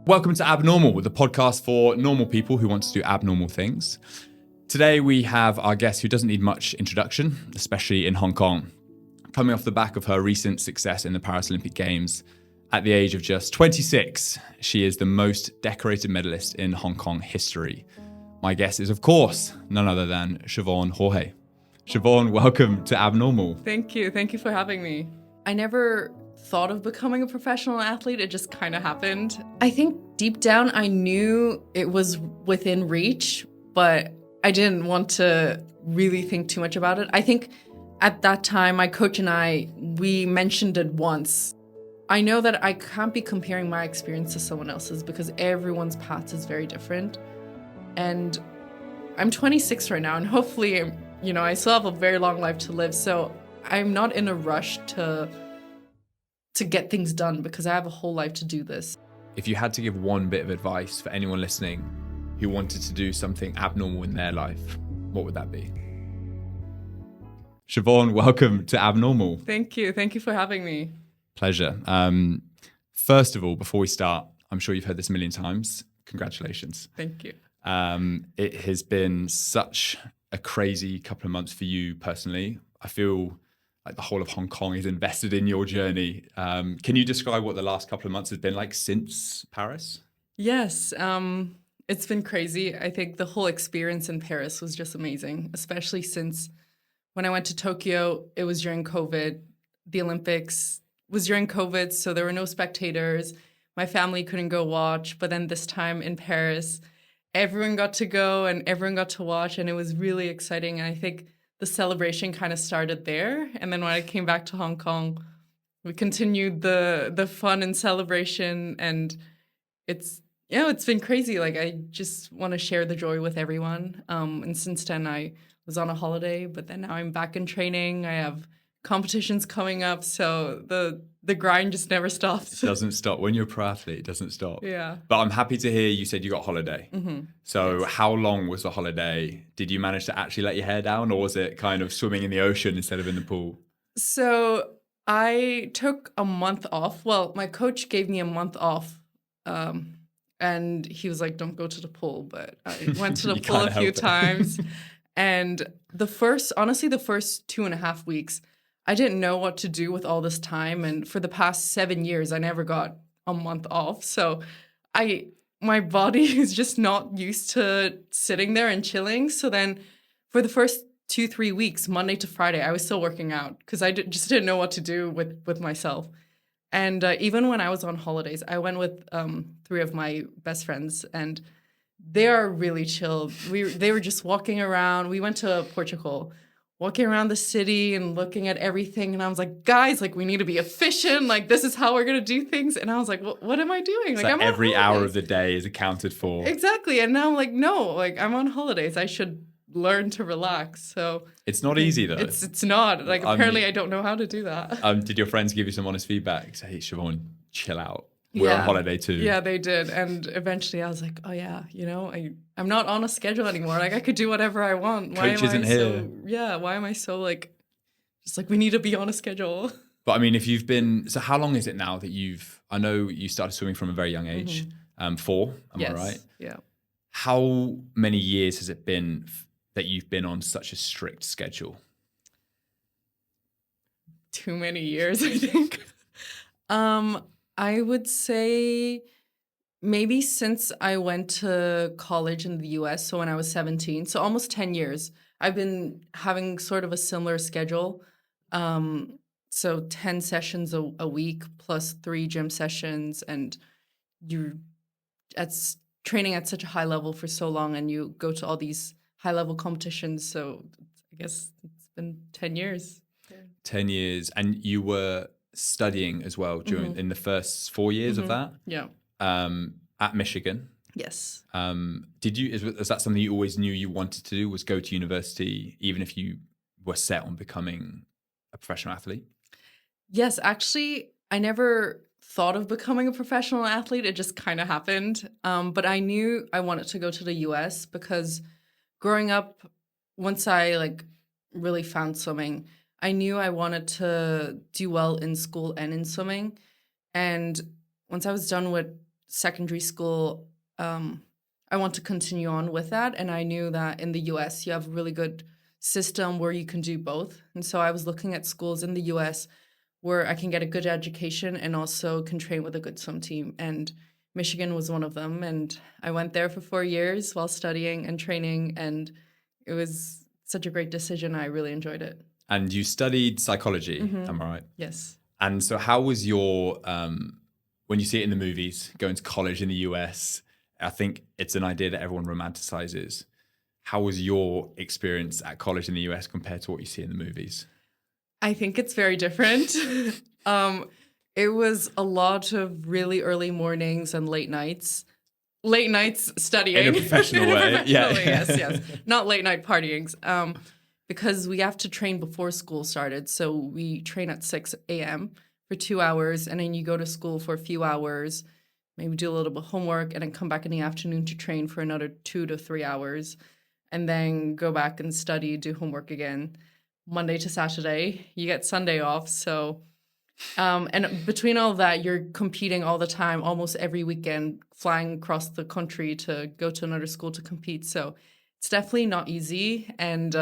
Welcome to Abnormal, the podcast for normal people who want to do abnormal things. Today we have our guest who doesn't need much introduction, especially in Hong Kong. Coming off the back of her recent success in the Paris Olympic Games, at the age of just 26, she is the most decorated medalist in Hong Kong history. My guest is, of course, none other than Siobhan Haughey. Siobhan, welcome to Abnormal. Thank you. Thank you for having me. I never thought of becoming a professional athlete. It just kind of happened. I think deep down I knew it was within reach, but I didn't want to really think too much about it. I think at that time, my coach and we mentioned it once. I know that I can't be comparing my experience to someone else's because everyone's path is very different. And I'm 26 right now, and hopefully, I still have a very long life to live. So I'm not in a rush to get things done because I have a whole life to do this. If you had to give one bit of advice for anyone listening who wanted to do something abnormal in their life, what would that be? Siobhan, welcome to Abnormal. Thank you. Thank you for having me. Pleasure. First of all, before we start, I'm sure you've heard this a million times. Congratulations. Thank you. It has been such a crazy couple of months for you personally. I feel like the whole of Hong Kong is invested in your journey. Can you describe what the last couple of months has been like since Paris? Yes, it's been crazy. I think the whole experience in Paris was just amazing, especially since when I went to Tokyo, it was during COVID. The Olympics was during COVID, so there were no spectators. My family couldn't go watch, but then this time in Paris, everyone got to go and everyone got to watch, and it was really exciting. And I think the celebration kind of started there. And then when I came back to Hong Kong, we continued the fun and celebration. And it's been crazy. Like, I just want to share the joy with everyone. And since then, I was on a holiday, but then now I'm back in training. I have competitions coming up. So the grind just never stops. It doesn't stop. When you're a pro athlete, it doesn't stop. Yeah. But I'm happy to hear you said you got holiday. Mm-hmm. So Yes. How long was the holiday? Did you manage to actually let your hair down, or was it kind of swimming in the ocean instead of in the pool? So I took a month off. Well, my coach gave me a month off. And he was like, don't go to the pool. But I went to the pool a few times. And the first 2.5 weeks, I didn't know what to do with all this time. And for the past 7 years, I never got a month off. So my body is just not used to sitting there and chilling. So then for the first 2-3 weeks, Monday to Friday, I was still working out because I just didn't know what to do with myself. And even when I was on holidays, I went with 3 of my best friends, and they are really chill. They were just walking around. We went to Portugal, walking around the city and looking at everything. And I was like, guys, like, we need to be efficient. Like, this is how we're going to do things. And I was like, what am I doing? Like, every hour of the day is accounted for. Exactly. And now I'm like, no, like, I'm on holidays. I should learn to relax. So it's not easy though. It's not. Like, apparently I don't know how to do that. Did your friends give you some honest feedback? Say, hey, Siobhan, chill out. We're on holiday too. Yeah, they did. And eventually I was like, oh yeah, I'm not on a schedule anymore. Like, I could do whatever I want. Coach isn't here. Why am I so like, just like, we need to be on a schedule. But I mean, so how long is it now that I know you started swimming from a very young age, 4, am I right? Yeah. How many years has it been that you've been on such a strict schedule? Too many years, I think. I would say maybe since I went to college in the US, so when I was 17, so almost 10 years, I've been having sort of a similar schedule. So 10 sessions a week plus 3 gym sessions, and you're training at such a high level for so long, and you go to all these high level competitions. So I guess it's been 10 years. 10 years. And you were studying as well in the first 4 years of that? Yeah. At Michigan? Yes. Is that something you always knew you wanted to do, was go to university, even if you were set on becoming a professional athlete? Yes, actually, I never thought of becoming a professional athlete. It just kind of happened. But I knew I wanted to go to the US because growing up, once I really found swimming, I knew I wanted to do well in school and in swimming. And once I was done with secondary school, I want to continue on with that. And I knew that in the US, you have a really good system where you can do both. And so I was looking at schools in the US where I can get a good education and also can train with a good swim team. And Michigan was one of them. And I went there for 4 years while studying and training. And it was such a great decision. I really enjoyed it. And you studied psychology, am I right? Yes. And so how was your, when you see it in the movies, going to college in the US, I think it's an idea that everyone romanticizes. How was your experience at college in the US compared to what you see in the movies? I think it's very different. It was a lot of really early mornings and late nights. Late nights studying. In a professional way. Yeah. Yes. Not late night partyings. Because we have to train before school started. So we train at 6 a.m. for 2 hours, and then you go to school for a few hours, maybe do a little bit of homework, and then come back in the afternoon to train for another 2 to 3 hours, and then go back and study, do homework again. Monday to Saturday, you get Sunday off. So, and between all of that, you're competing all the time, almost every weekend, flying across the country to go to another school to compete. So it's definitely not easy. And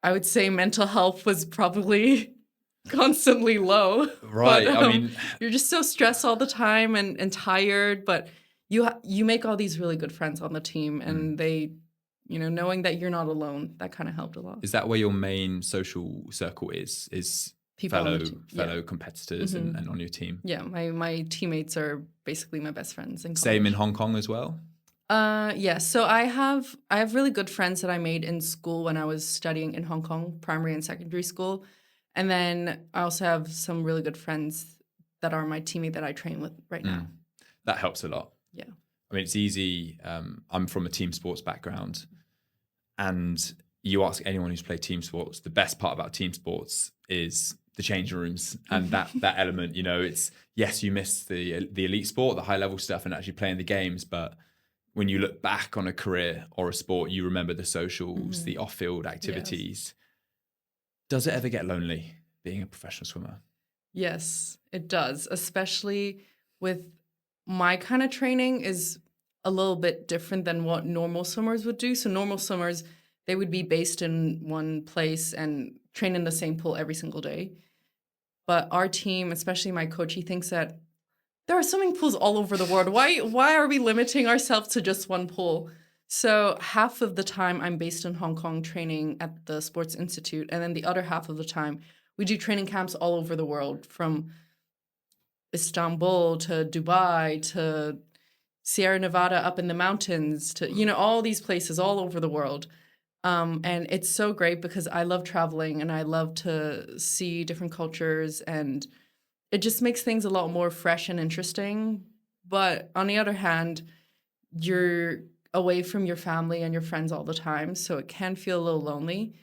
I would say mental health was probably constantly low. Right. But, I mean, you're just so stressed all the time and tired, but you make all these really good friends on the team, and they, knowing that you're not alone, that kind of helped a lot. Is that where your main social circle is People fellow competitors and on your team? Yeah, my teammates are basically my best friends. Same in Hong Kong as well? Yeah, so I have really good friends that I made in school when I was studying in Hong Kong, primary and secondary school. And then I also have some really good friends that are my teammate that I train with right now. That helps a lot. Yeah. I mean, it's easy. I'm from a team sports background, and you ask anyone who's played team sports, the best part about team sports is the change rooms and that element. It's, yes, you miss the elite sport, the high level stuff, and actually playing the games, but when you look back on a career or a sport, you remember the socials, the off-field activities. Yes. Does it ever get lonely being a professional swimmer? Yes, it does, especially with my kind of training is a little bit different than what normal swimmers would do. So normal swimmers, they would be based in one place and train in the same pool every single day. But our team, especially my coach, he thinks that there are swimming pools all over the world. Why are we limiting ourselves to just one pool? So half of the time I'm based in Hong Kong training at the Sports Institute. And then the other half of the time we do training camps all over the world, from Istanbul to Dubai to Sierra Nevada up in the mountains to, all these places all over the world. And it's so great because I love traveling and I love to see different cultures, and it just makes things a lot more fresh and interesting. But on the other hand, you're away from your family and your friends all the time, so it can feel a little lonely.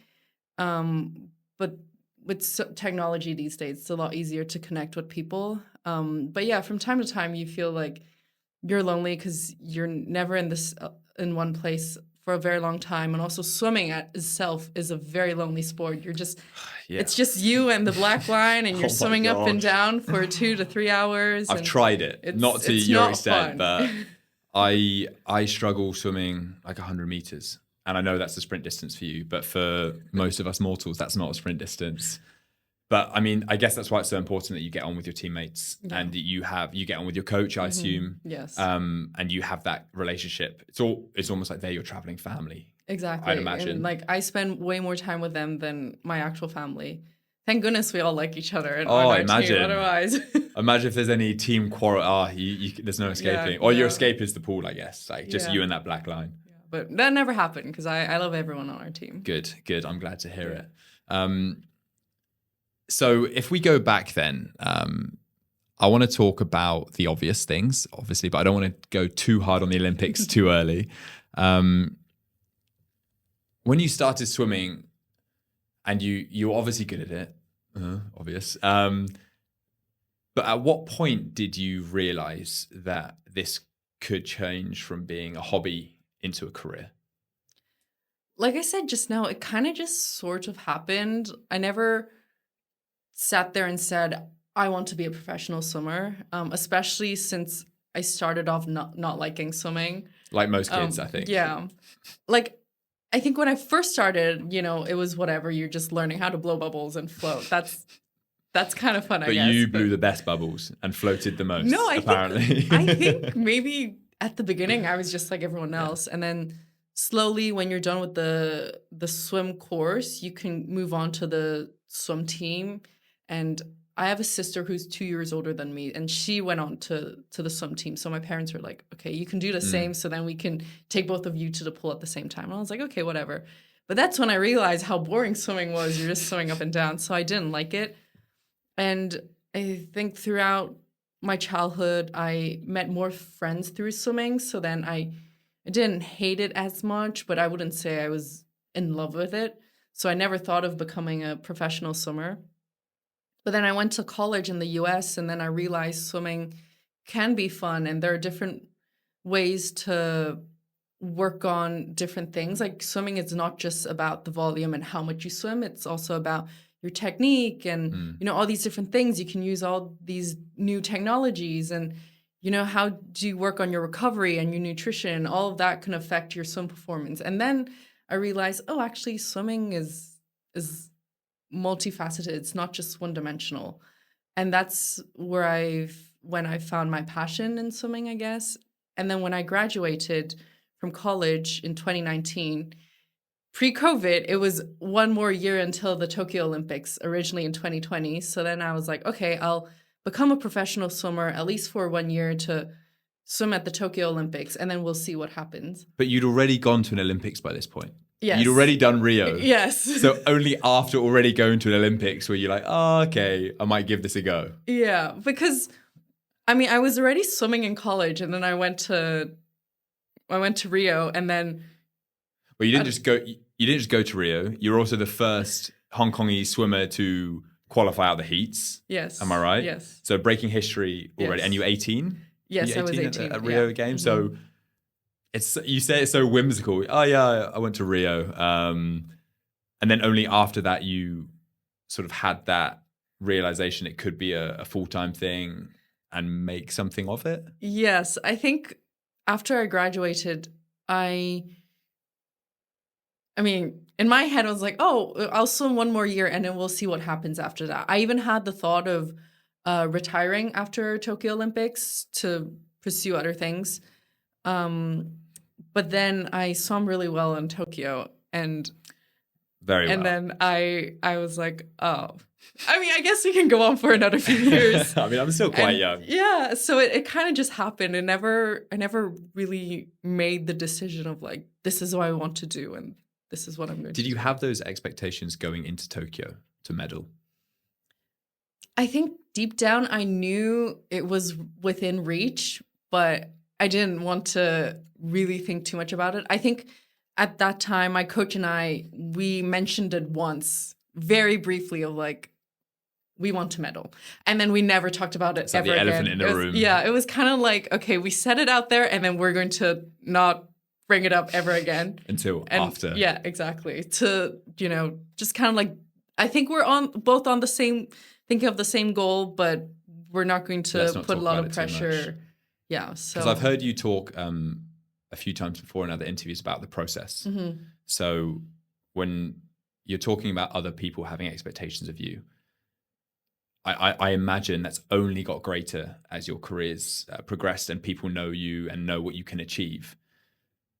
But with technology these days, it's a lot easier to connect with people. But yeah, from time to time, you feel like you're lonely because you're never in one place for a very long time. And also swimming itself is a very lonely sport. You're just, it's just you and the black line, and you're swimming up and down for 2 to 3 hours. I've tried it, not to your extent, but I struggle swimming like 100 meters. And I know that's a sprint distance for you, but for most of us mortals, that's not a sprint distance. But I mean, I guess that's why it's so important that you get on with your teammates and that you get on with your coach, I assume. Yes. And you have that relationship. It's almost like they're your traveling family. Exactly. I'd imagine. And I spend way more time with them than my actual family. Thank goodness we all like each other. And imagine. Team, otherwise. Imagine if there's any team quarrel. There's no escaping. Or your escape is the pool, I guess. Just you and that black line. Yeah. But that never happened because I love everyone on our team. Good. I'm glad to hear it. So if we go back then, I want to talk about the obvious things, obviously, but I don't want to go too hard on the Olympics too early. When you started swimming, and you're obviously good at it, obvious. But at what point did you realize that this could change from being a hobby into a career? Like I said just now, it kind of just sort of happened. I never sat there and said, I want to be a professional swimmer, especially since I started off not liking swimming. Like most kids, I think. Yeah. Like, I think when I first started, it was whatever. You're just learning how to blow bubbles and float. That's kind of fun, I But guess. you blew the best bubbles and floated the most, No, apparently. I think maybe at the beginning I was just like everyone else. And then slowly when you're done with the swim course, you can move on to the swim team. And I have a sister who's 2 years older than me, and she went on to the swim team. So my parents were like, okay, you can do the same. So then we can take both of you to the pool at the same time. And I was like, okay, whatever. But that's when I realized how boring swimming was. You're just swimming up and down. So I didn't like it. And I think throughout my childhood, I met more friends through swimming. So then I didn't hate it as much, but I wouldn't say I was in love with it. So I never thought of becoming a professional swimmer. But then I went to college in the US, and then I realized swimming can be fun. And there are different ways to work on different things. Like swimming is not just about the volume and how much you swim. It's also about your technique and, all these different things. You can use all these new technologies and, how do you work on your recovery and your nutrition? All of that can affect your swim performance. And then I realized, actually swimming is multifaceted. It's not just one-dimensional. And that's when I found my passion in swimming, I guess. And then when I graduated from college in 2019, pre-COVID, it was one more year until the Tokyo Olympics, originally in 2020. So then I was like, okay, I'll become a professional swimmer at least for 1 year to swim at the Tokyo Olympics, and then we'll see what happens. But you'd already gone to an Olympics by this point. Yes. You'd already done Rio. Yes. So only after already going to an Olympics were you like, okay, I might give this a go. Yeah, because, I was already swimming in college, and then I went to Rio, and then... Well, you didn't just go to Rio. You're also the first Hong Kongese swimmer to qualify out the heats. Yes. Am I right? Yes. So breaking history already. Yes. And you were 18? Yes, I was 18. At Rio Games. So you say it's so whimsical. Oh yeah, I went to Rio. And then only after that you sort of had that realization it could be a full-time thing and make something of it? Yes. I think after I graduated, in my head, I was like, I'll swim one more year and then we'll see what happens after that. I even had the thought of retiring after Tokyo Olympics to pursue other things. But then I swam really well in Tokyo and then I was like, I guess we can go on for another few years. I'm still quite young. Yeah, so it kind of just happened. I never really made the decision of like, this is what I want to do and this is what I'm going to do. Did you have those expectations going into Tokyo to medal? I think deep down I knew it was within reach, but I didn't want to really think too much about it. I think at that time, my coach and we mentioned it once, very briefly, of like, we want to medal. And then we never talked about it ever again. It's like the elephant in the room. Yeah, it was kind of like, okay, we said it out there and then we're going to not bring it up ever again. Until after. Yeah, exactly. To, just kind of like, I think we're both on the same, thinking of the same goal, but we're not going to put a lot of pressure. Yeah, so. Because I've heard you talk a few times before in other interviews about the process. Mm-hmm. So when you're talking about other people having expectations of you, I imagine that's only got greater as your career's progressed and people know you and know what you can achieve.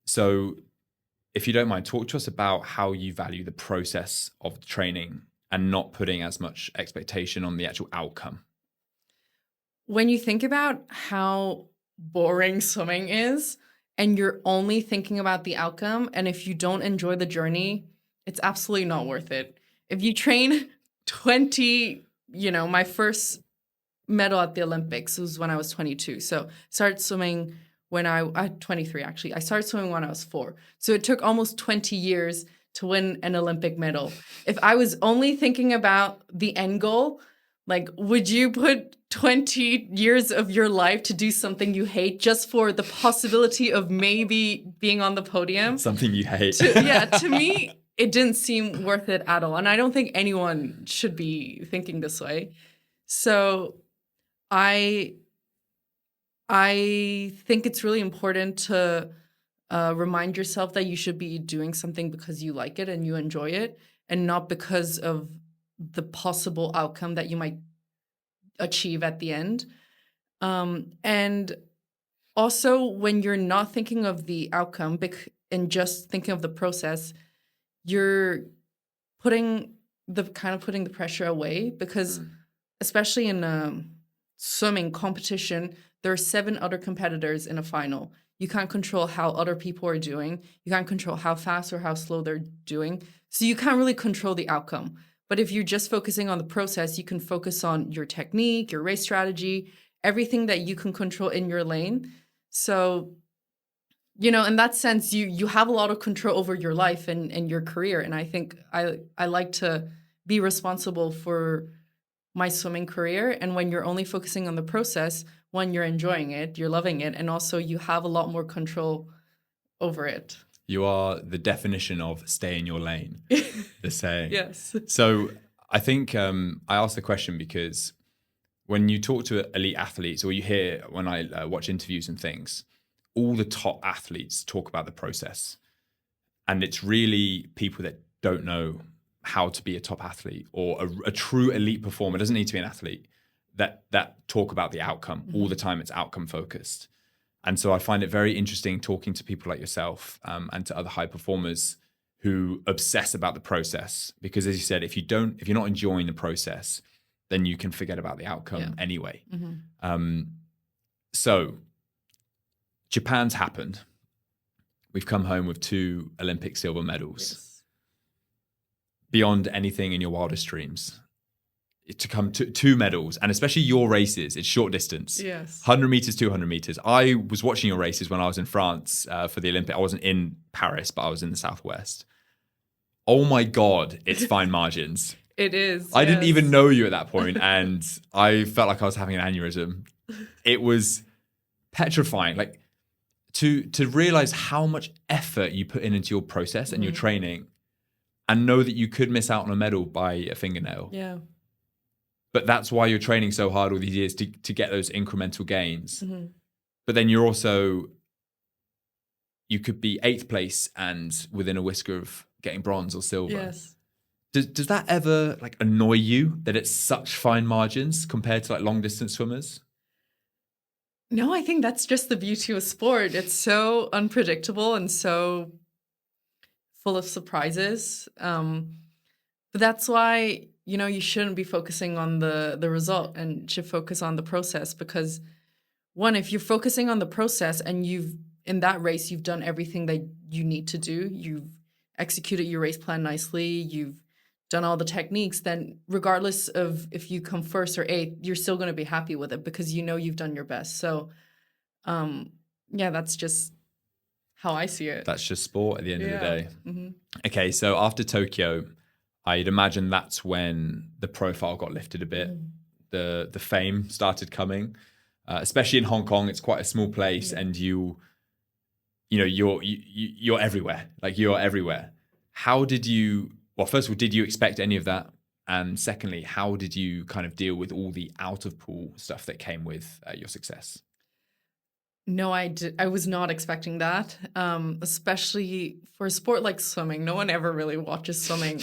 So if you don't mind, talk to us about how you value the process of the training and not putting as much expectation on the actual outcome. When you think about how boring swimming is and you're only thinking about the outcome, and if you don't enjoy the journey, it's absolutely not worth it. If you train 20, my first medal at the Olympics was when I was 22. So started swimming when I 23 actually. I started swimming when I was 4. So it took almost 20 years to win an Olympic medal. If I was only thinking about the end goal, like, would you put 20 years of your life to do something you hate just for the possibility of maybe being on the podium? Something you hate. To me, it didn't seem worth it at all. And I don't think anyone should be thinking this way. So I I think it's really important to remind yourself that you should be doing something because you like it and you enjoy it, and not because of the possible outcome that you might achieve at the end. And also, when you're not thinking of the outcome and just thinking of the process, you're putting the pressure away, because especially in a swimming competition, there are 7 other competitors in a final. You can't control how other people are doing. You can't control how fast or how slow they're doing. So you can't really control the outcome. But if you're just focusing on the process, you can focus on your technique, your race strategy, everything that you can control in your lane. So, in that sense, you have a lot of control over your life and your career. And I think I like to be responsible for my swimming career. And when you're only focusing on the process, when you're enjoying it, you're loving it, and also you have a lot more control over it. You are the definition of stay in your lane, the saying. Yes. So I think I asked the question because when you talk to elite athletes, or you hear when I watch interviews and things, all the top athletes talk about the process. And it's really people that don't know how to be a top athlete or a true elite performer. It doesn't need to be an athlete that talk about the outcome all the time. It's outcome focused. And so I find it very interesting talking to people like yourself and to other high performers who obsess about the process. Because as you said, if you're not enjoying the process, then you can forget about the outcome anyway. So Japan's happened. We've come home with 2 Olympic silver medals. Yes. Beyond anything in your wildest dreams, to come to 2 medals, and especially your races, it's short distance. Yes. 100 meters, 200 meters. I was watching your races when I was in France for the Olympic. I wasn't in Paris, but I was in the Southwest. Oh my God, it's fine margins. It is. I didn't even know you at that point, and I felt like I was having an aneurysm. It was petrifying. Like to realize how much effort you put into your process and your training, and know that you could miss out on a medal by a fingernail. Yeah. But that's why you're training so hard all these years to get those incremental gains. But then you could be 8th place and within a whisker of getting bronze or silver. Yes. Does that ever annoy you that it's such fine margins compared to long distance swimmers? No, I think that's just the beauty of sport. It's so unpredictable and so full of surprises. But that's why, you shouldn't be focusing on the result and should focus on the process, because one, if you're focusing on the process and in that race, you've done everything that you need to do, you've executed your race plan nicely, you've done all the techniques, then regardless of if you come 1st or 8th, you're still going to be happy with it because you've done your best. So, that's just how I see it. That's just sport at the end of the day. Okay, so after Tokyo, I'd imagine that's when the profile got lifted a bit. The fame started coming, especially in Hong Kong. It's quite a small place, and you're everywhere. You're everywhere. How did you? Well, first of all, did you expect any of that? And secondly, how did you kind of deal with all the out of pool stuff that came with your success? No, I was not expecting that, especially for a sport like swimming. No one ever really watches swimming.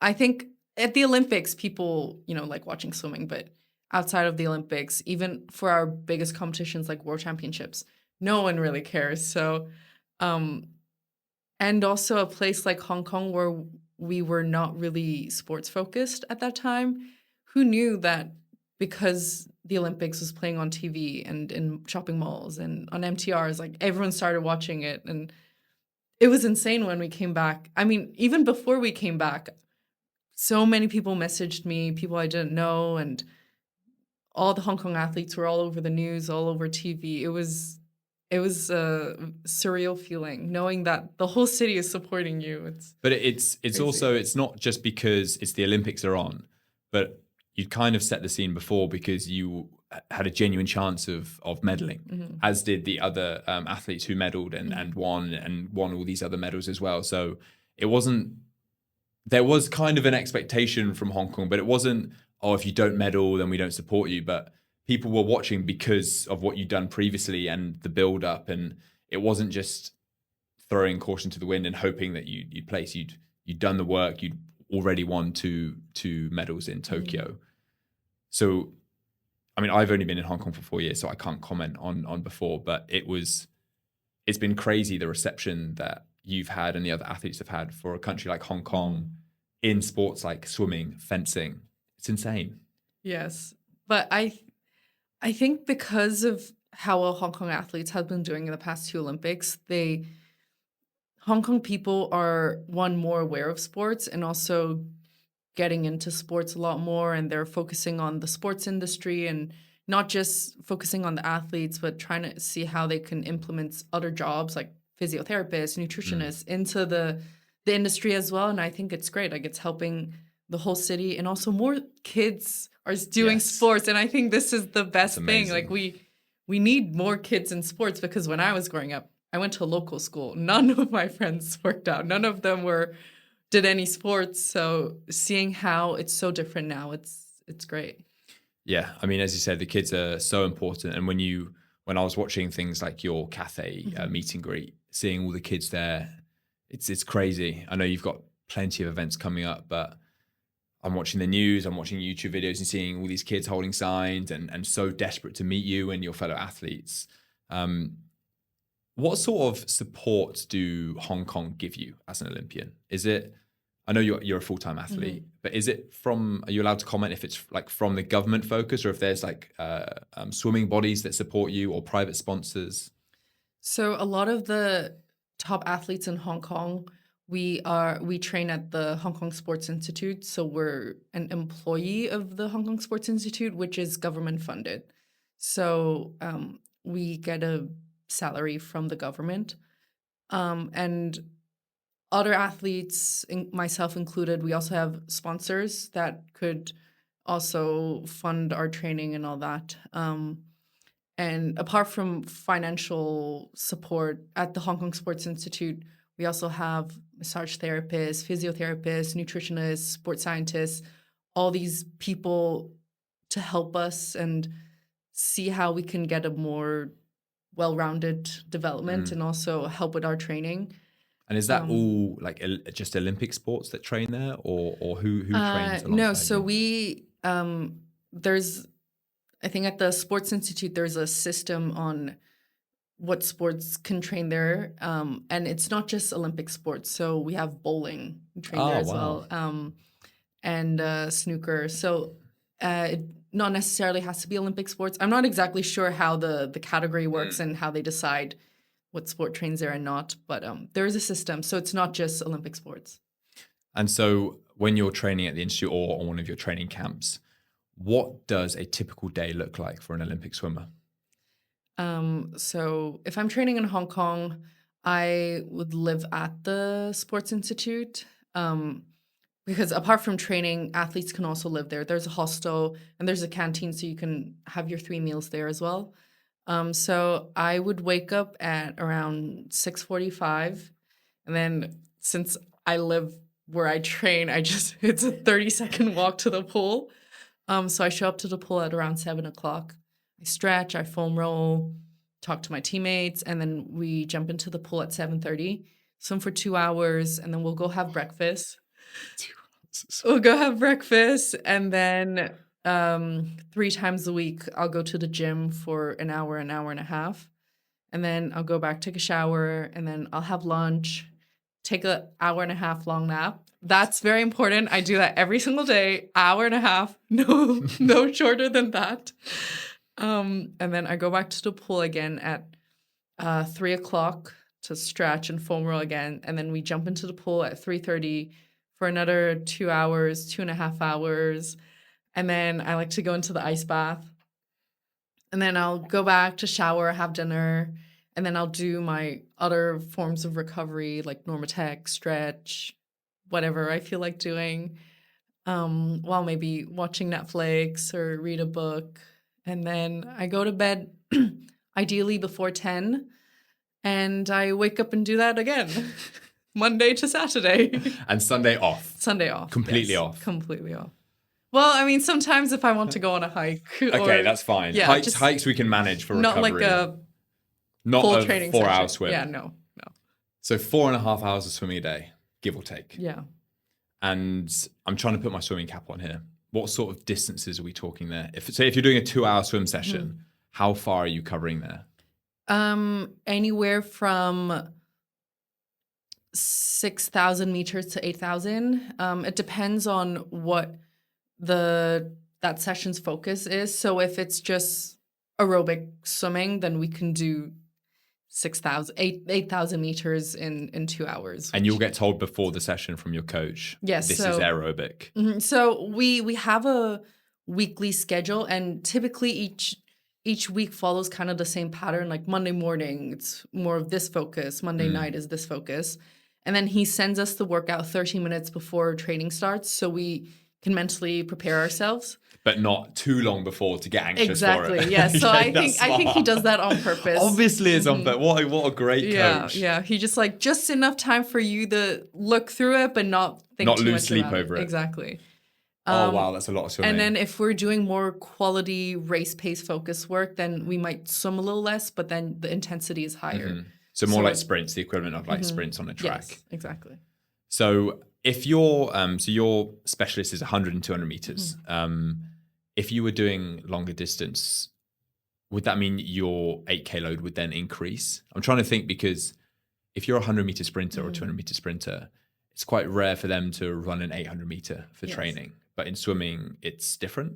I think at the Olympics, people, like watching swimming, but outside of the Olympics, even for our biggest competitions like World Championships, no one really cares. So, and also a place like Hong Kong where we were not really sports focused at that time. Who knew that because the Olympics was playing on TV and in shopping malls and on MTRs, everyone started watching it. And it was insane when we came back. I mean, even before we came back, so many people messaged me, people I didn't know, and all the Hong Kong athletes were all over the news, all over TV. It was a surreal feeling knowing that the whole city is supporting you. It's also, it's not just because it's the Olympics are on, but you kind of set the scene before because you had a genuine chance of medaling, as did the other athletes who medaled and won all these other medals as well. So there was kind of an expectation from Hong Kong, but it wasn't, if you don't medal, then we don't support you. But people were watching because of what you'd done previously and the build up, and it wasn't just throwing caution to the wind and hoping that you'd place. You'd done the work. You'd already won two medals in Tokyo. So, I mean, I've only been in Hong Kong for 4 years, so I can't comment on before, but it's been crazy, the reception that you've had and the other athletes have had for a country like Hong Kong in sports like swimming, fencing. It's insane. Yes. But I think because of how well Hong Kong athletes have been doing in the past 2 Olympics, Hong Kong people are, one, more aware of sports and also getting into sports a lot more, and they're focusing on the sports industry and not just focusing on the athletes, but trying to see how they can implement other jobs like physiotherapists, nutritionists into the industry as well. And I think it's great. Like, it's helping the whole city, and also more kids are doing sports. And I think this is the best thing. Like, we need more kids in sports, because when I was growing up, I went to a local school. None of my friends worked out. None of them did any sports. So seeing how it's so different now, it's great. Yeah, I mean, as you said, the kids are so important. And when I was watching things like your cafe meet and greet, seeing all the kids there, it's crazy. I know you've got plenty of events coming up, but I'm watching the news, I'm watching YouTube videos and seeing all these kids holding signs and so desperate to meet you and your fellow athletes. What sort of support do Hong Kong give you as an Olympian? Is it, I know you're a full-time athlete, but is it are you allowed to comment if it's like from the government focus, or if there's like swimming bodies that support you or private sponsors? So a lot of the top athletes in Hong Kong, we train at the Hong Kong Sports Institute. So we're an employee of the Hong Kong Sports Institute, which is government funded. So we get a salary from the government. And other athletes, myself included, we also have sponsors that could also fund our training and all that. And apart from financial support at the Hong Kong Sports Institute, we also have massage therapists, physiotherapists, nutritionists, sports scientists, all these people to help us and see how we can get a more well-rounded development and also help with our training. And is that all like just Olympic sports that train there, or who trains alongside No, so you? there's, I think at the Sports Institute, there's a system on what sports can train there. And it's not just Olympic sports. So we have bowling trained there as well, and snooker. So it not necessarily has to be Olympic sports. I'm not exactly sure how the category works and how they decide what sport trains there and not, but there is a system. So it's not just Olympic sports. And so when you're training at the Institute or on one of your training camps, what does a typical day look like for an Olympic swimmer? So if I'm training in Hong Kong, I would live at the Sports Institute, because apart from training, athletes can also live there. There's a hostel and there's a canteen, so you can have your 3 meals there as well. So I would wake up at around 6:45, and then since I live where I train, it's a 30-second walk to the pool. So I show up to the pool at around 7 o'clock. I stretch, I foam roll, talk to my teammates, and then we jump into the pool at 7:30. Swim for 2 hours, and then we'll go have breakfast. We'll go have breakfast, and then 3 times a week, I'll go to the gym for an hour and a half. And then I'll go back, take a shower, and then I'll have lunch, take an hour and a half long nap. That's very important. I do that every single day, hour and a half, no shorter than that. And then I go back to the pool again at 3 o'clock to stretch and foam roll again. And then we jump into the pool at 3:30 for another 2 hours, 2.5 hours. And then I like to go into the ice bath. And then I'll go back to shower, have dinner, and then I'll do my other forms of recovery like Normatec, stretch, whatever I feel like doing, while maybe watching Netflix or read a book. And then I go to bed ideally before 10, and I wake up and do that again. Monday to Saturday. And Sunday off. Sunday off. Completely yes, off. Completely off. Well, I mean, sometimes if I want to go on a hike. Okay, that's fine. Yeah, hikes we can manage for not recovery. Like a not full a training 4 hour session. swim. Yeah, no. So 4.5 hours of swimming a day, give or take. Yeah. And I'm trying to put my swimming cap on here. What sort of distances are we talking there? If you're doing a 2-hour swim session, how far are you covering there? Anywhere from 6,000 meters to 8,000. It depends on what that session's focus is. So if it's just aerobic swimming, then we can do 8,000 meters in 2 hours. And you'll get told before the session from your coach, yes, this is aerobic. So we have a weekly schedule, and typically each week follows kind of the same pattern. Like Monday morning, it's more of this focus. Monday night is this focus. And then he sends us the workout 30 minutes before training starts, so we can mentally prepare ourselves. But not too long before to get anxious for it. Exactly, yeah. So I think he does that on purpose. Obviously it's on purpose. What a great coach. Yeah. He just enough time for you to look through it, but not think too lose much sleep about over it. Exactly. Oh, wow, that's a lot of swimming. And then if we're doing more quality race pace focus work, then we might swim a little less, but then the intensity is higher. So more like sprints, the equivalent of like sprints on a track. Yes, exactly. So if your specialist is 100 and 200 meters, if you were doing longer distance, would that mean your 8K load would then increase? I'm trying to think, because if you're a 100-meter sprinter or 200-meter sprinter, it's quite rare for them to run an 800-meter for training. But in swimming, it's different.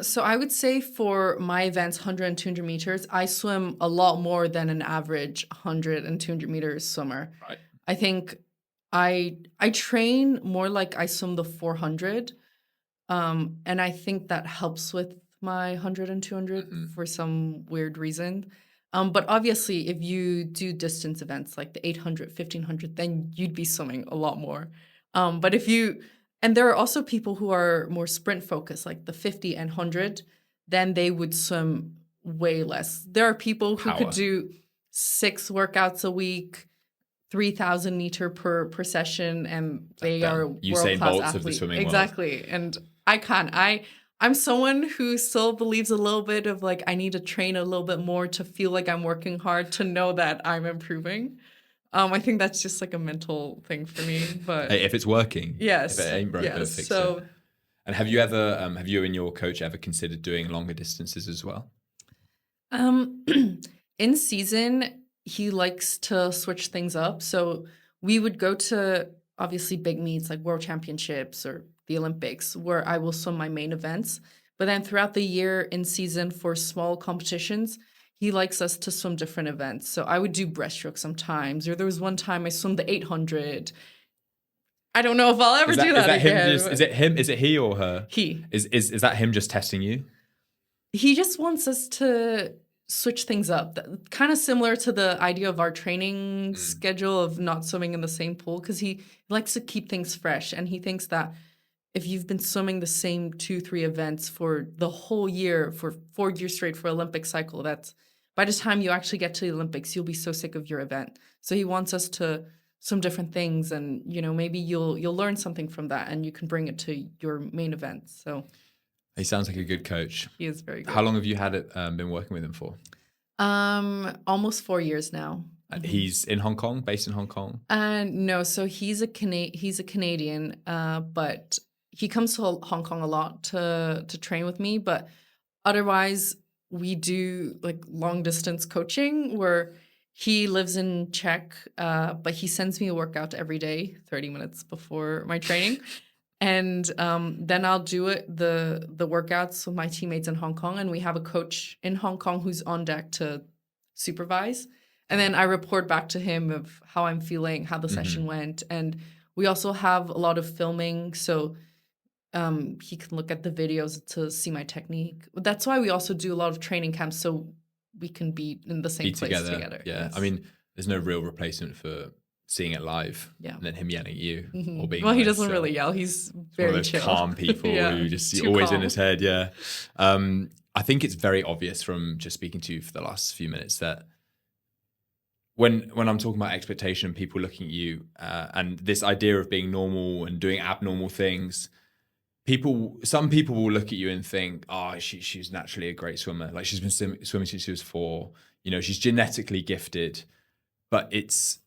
So I would say for my events, 100 and 200 meters, I swim a lot more than an average 100 and 200 meters swimmer. Right. I think I train more like I swim the 400. And I think that helps with my 100 and 200 for some weird reason. But obviously, if you do distance events like the 800, 1500, then you'd be swimming a lot more. But and there are also people who are more sprint focused, like the 50 and 100, then they would swim way less. There are people who could do 6 workouts a week, 3,000 meter per session, and they are world-class athletes. Of the swimming world. Exactly. And I can't. I'm someone who still believes a little bit of like, I need to train a little bit more to feel like I'm working hard, to know that I'm improving. I think that's just like a mental thing for me. But hey, if it's working, yes, if it ain't broke, fix it. And have you and your coach ever considered doing longer distances as well? In season, he likes to switch things up. So we would go to obviously big meets like World Championships or the Olympics, where I will swim my main events. But then throughout the year in season for small competitions, he likes us to swim different events. So I would do breaststroke sometimes, or there was one time I swam the 800. I don't know if I'll ever do that again. Is it him? Is it he or her? He. Is that him just testing you? He just wants us to switch things up. Kind of similar to the idea of our training schedule of not swimming in the same pool, because he likes to keep things fresh. And he thinks that if you've been swimming the same 2-3 events for the whole year, for 4 years straight for Olympic cycle, that's by the time you actually get to the Olympics, you'll be so sick of your event. So he wants us to swim different things, and maybe you'll learn something from that, and you can bring it to your main event. So he sounds like a good coach. He is very good. How long have you been working with him for? Almost 4 years now. He's in Hong Kong, based in Hong Kong? No, so he's a Canadian, but he comes to Hong Kong a lot to train with me. But otherwise, we do like long distance coaching where he lives in Czech, but he sends me a workout every day, 30 minutes before my training. And then I'll do the workouts with my teammates in Hong Kong. And we have a coach in Hong Kong who's on deck to supervise. And then I report back to him of how I'm feeling, how the session went. And we also have a lot of filming. So he can look at the videos to see my technique. That's why we also do a lot of training camps, so we can be in the same place together. Yeah. Yes. I mean, there's no real replacement for seeing it live, and then him yelling at you or being. Well, he doesn't really yell. He's very one of those chill. calm people who just always calm. In his head. Yeah, I think it's very obvious from just speaking to you for the last few minutes that when I'm talking about expectation, people looking at you and this idea of being normal and doing abnormal things, some people will look at you and think, oh, she's naturally a great swimmer. Like she's been swimming since she was 4. You know, she's genetically gifted. But it's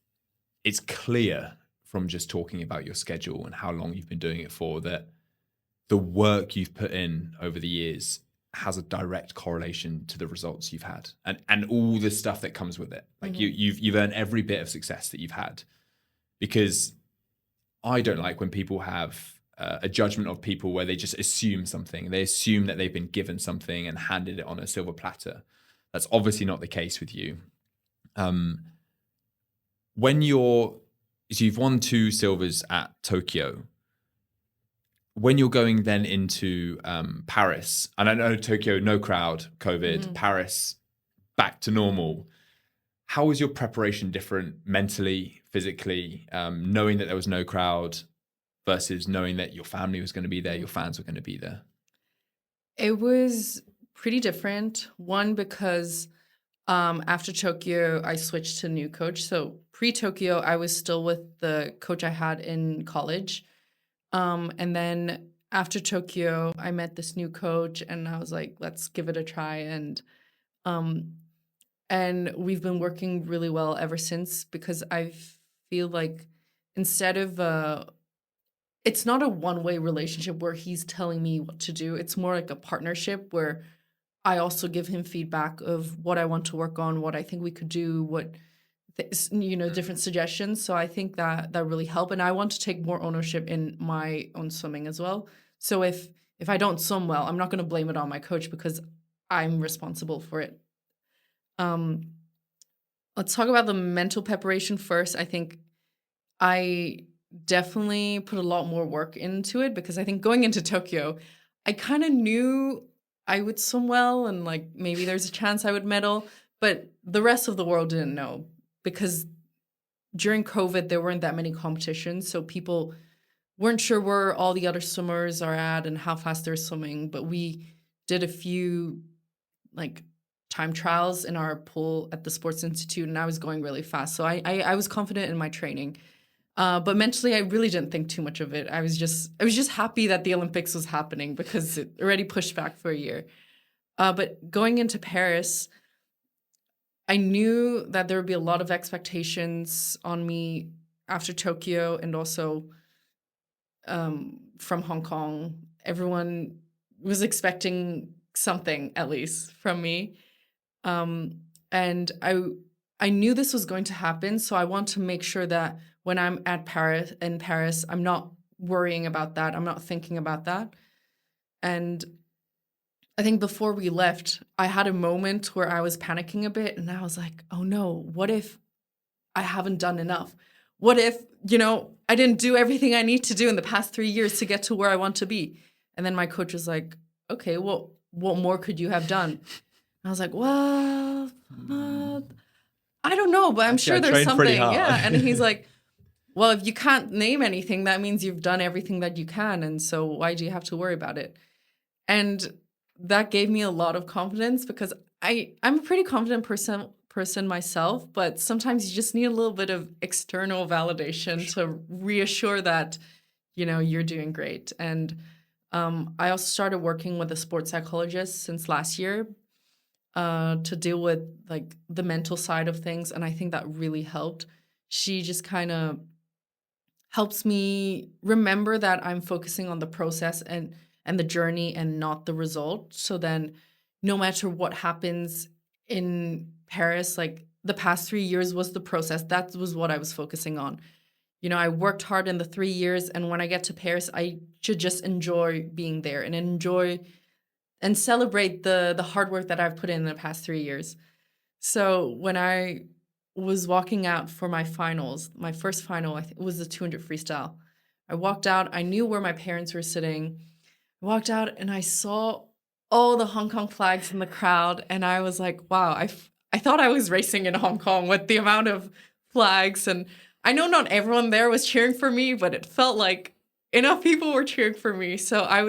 clear from just talking about your schedule and how long you've been doing it for that the work you've put in over the years has a direct correlation to the results you've had and all the stuff that comes with it. Like you've earned every bit of success that you've had, because I don't like when people have a judgment of people where they just assume something. They assume that they've been given something and handed it on a silver platter. That's obviously not the case with you. So you've won 2 silvers at Tokyo. When you're going then into Paris, and I know Tokyo, no crowd, COVID, Paris, back to normal. How was your preparation different mentally, physically, knowing that there was no crowd versus knowing that your family was going to be there, your fans were going to be there? It was pretty different. One, because after Tokyo, I switched to a new coach. So pre-Tokyo, I was still with the coach I had in college. And then after Tokyo, I met this new coach and I was like, let's give it a try. And we've been working really well ever since, because I feel like instead of it's not a one-way relationship where he's telling me what to do. It's more like a partnership where I also give him feedback of what I want to work on, what I think we could do, different suggestions. So I think that really helped. And I want to take more ownership in my own swimming as well. So if I don't swim well, I'm not going to blame it on my coach, because I'm responsible for it. Let's talk about the mental preparation first. I think I definitely put a lot more work into it, because I think going into Tokyo, I kind of knew I would swim well and like maybe there's a chance I would medal, but the rest of the world didn't know, because during COVID, there weren't that many competitions. So people weren't sure where all the other swimmers are at and how fast they're swimming. But we did a few like time trials in our pool at the Sports Institute, and I was going really fast. So I was confident in my training. But mentally, I really didn't think too much of it. I was just happy that the Olympics was happening, because it already pushed back for a year. But going into Paris, I knew that there would be a lot of expectations on me after Tokyo, and also from Hong Kong. Everyone was expecting something, at least from me. And I knew this was going to happen, so I want to make sure that when I'm in Paris, I'm not worrying about that. I'm not thinking about that. And I think before we left, I had a moment where I was panicking a bit, and I was like, oh no, what if I haven't done enough? What if, I didn't do everything I need to do in the past 3 years to get to where I want to be? And then my coach was like, okay, well, what more could you have done? And I was like, well, I don't know, but I'm sure there's something. Yeah. And he's like, well, if you can't name anything, that means you've done everything that you can. And so why do you have to worry about it? And that gave me a lot of confidence, because I'm a pretty confident person myself, but sometimes you just need a little bit of external validation to reassure that, you're doing great. And I also started working with a sports psychologist since last year to deal with like the mental side of things. And I think that really helped. She just kind of helps me remember that I'm focusing on the process and the journey and not the result. So then no matter what happens in Paris, like the past 3 years was the process. That was what I was focusing on. I worked hard in the 3 years, and when I get to Paris, I should just enjoy being there and enjoy and celebrate the hard work that I've put in the past 3 years. So when I was walking out for my finals, my first final, I think it was the 200 freestyle. I walked out, I knew where my parents were sitting. I walked out and I saw all the Hong Kong flags in the crowd, and I was like, wow, I thought I was racing in Hong Kong with the amount of flags. And I know not everyone there was cheering for me, but it felt like enough people were cheering for me. So I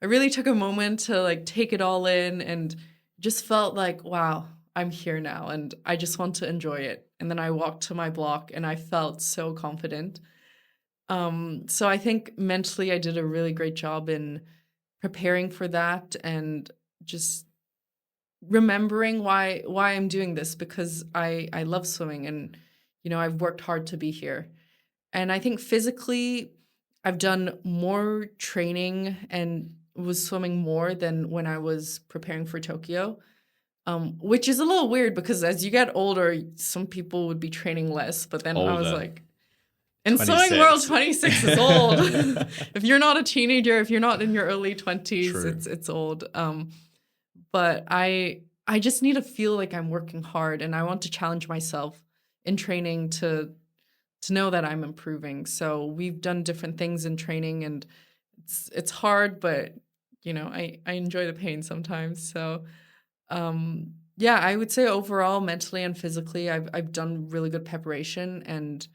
really took a moment to like take it all in, and just felt like, wow, I'm here now and I just want to enjoy it. And then I walked to my block and I felt so confident. So I think mentally I did a really great job in preparing for that and just remembering why I'm doing this, because I love swimming and, I've worked hard to be here. And I think physically I've done more training and was swimming more than when I was preparing for Tokyo, which is a little weird because as you get older, some people would be training less. But then I was like, in swimming world, 26 is old. If you're not a teenager, if you're not in your early 20s, it's old. But I just need to feel like I'm working hard, and I want to challenge myself in training to know that I'm improving. So we've done different things in training, and it's hard, but I enjoy the pain sometimes. So yeah, I would say overall, mentally and physically, I've done really good preparation, and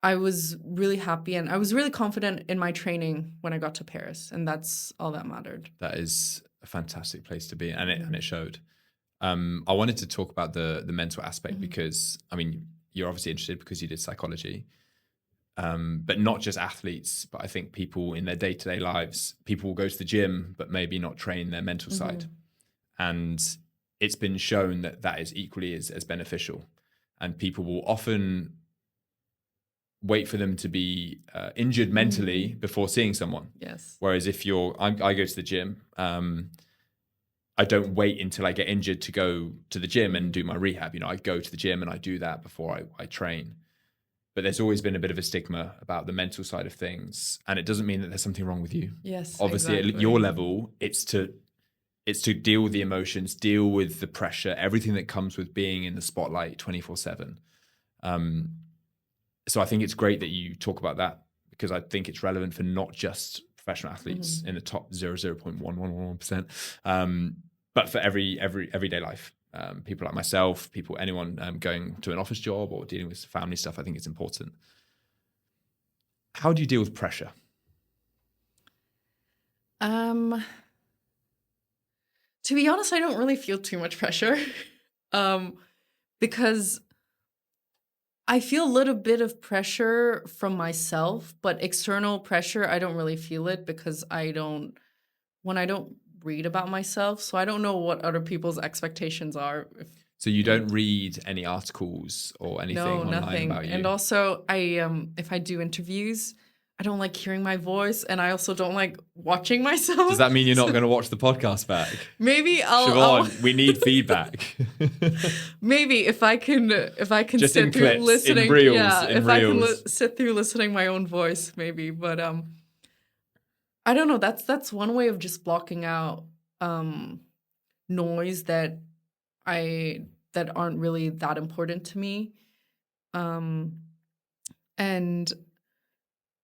I was really happy and I was really confident in my training when I got to Paris, and that's all that mattered. That is a fantastic place to be, and it showed. I wanted to talk about the mental aspect because, I mean, you're obviously interested because you did psychology, but not just athletes, but I think people in their day-to-day lives, people will go to the gym, but maybe not train their mental side. And it's been shown that is equally as beneficial. And people will often wait for them to be injured mentally before seeing someone. Yes. Whereas if I go to the gym, I don't wait until I get injured to go to the gym and do my rehab. I go to the gym and I do that before I train. But there's always been a bit of a stigma about the mental side of things. And it doesn't mean that there's something wrong with you. Yes, obviously, exactly. At your level, it's to deal with the emotions, deal with the pressure, everything that comes with being in the spotlight 24/7. So I think it's great that you talk about that, because I think it's relevant for not just professional athletes in the top 0.11%, but for everyday life. People like myself, anyone going to an office job or dealing with family stuff, I think it's important. How do you deal with pressure? To be honest, I don't really feel too much pressure, because I feel a little bit of pressure from myself, but external pressure, I don't really feel it because when I don't read about myself, so I don't know what other people's expectations are. So you don't read any articles or anything online nothing. about you? And also, if I do interviews, I don't like hearing my voice, and I also don't like watching myself. Does that mean you're not going to watch the podcast back? Maybe Siobhan, we need feedback. Maybe if I can just sit in through clips, listening, in reels, I can sit through listening my own voice, maybe. But I don't know. That's one way of just blocking out noise that aren't really that important to me. And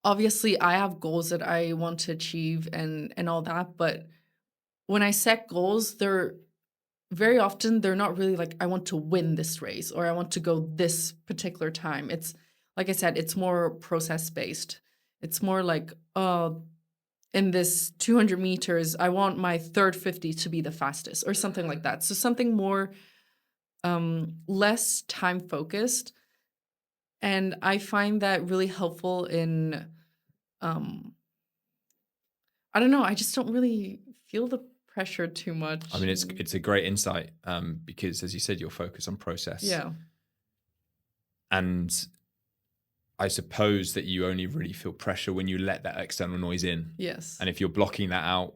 obviously I have goals that I want to achieve and all that, but when I set goals, they're not really like, I want to win this race or I want to go this particular time. It's like I said, it's more process based. It's more like, in this 200 meters, I want my third 50 to be the fastest or something like that. So something more less time focused. And I find that really helpful in, I don't know, I just don't really feel the pressure too much. I mean, it's a great insight because, as you said, you're focused on process. Yeah. And I suppose that you only really feel pressure when you let that external noise in. Yes. And if you're blocking that out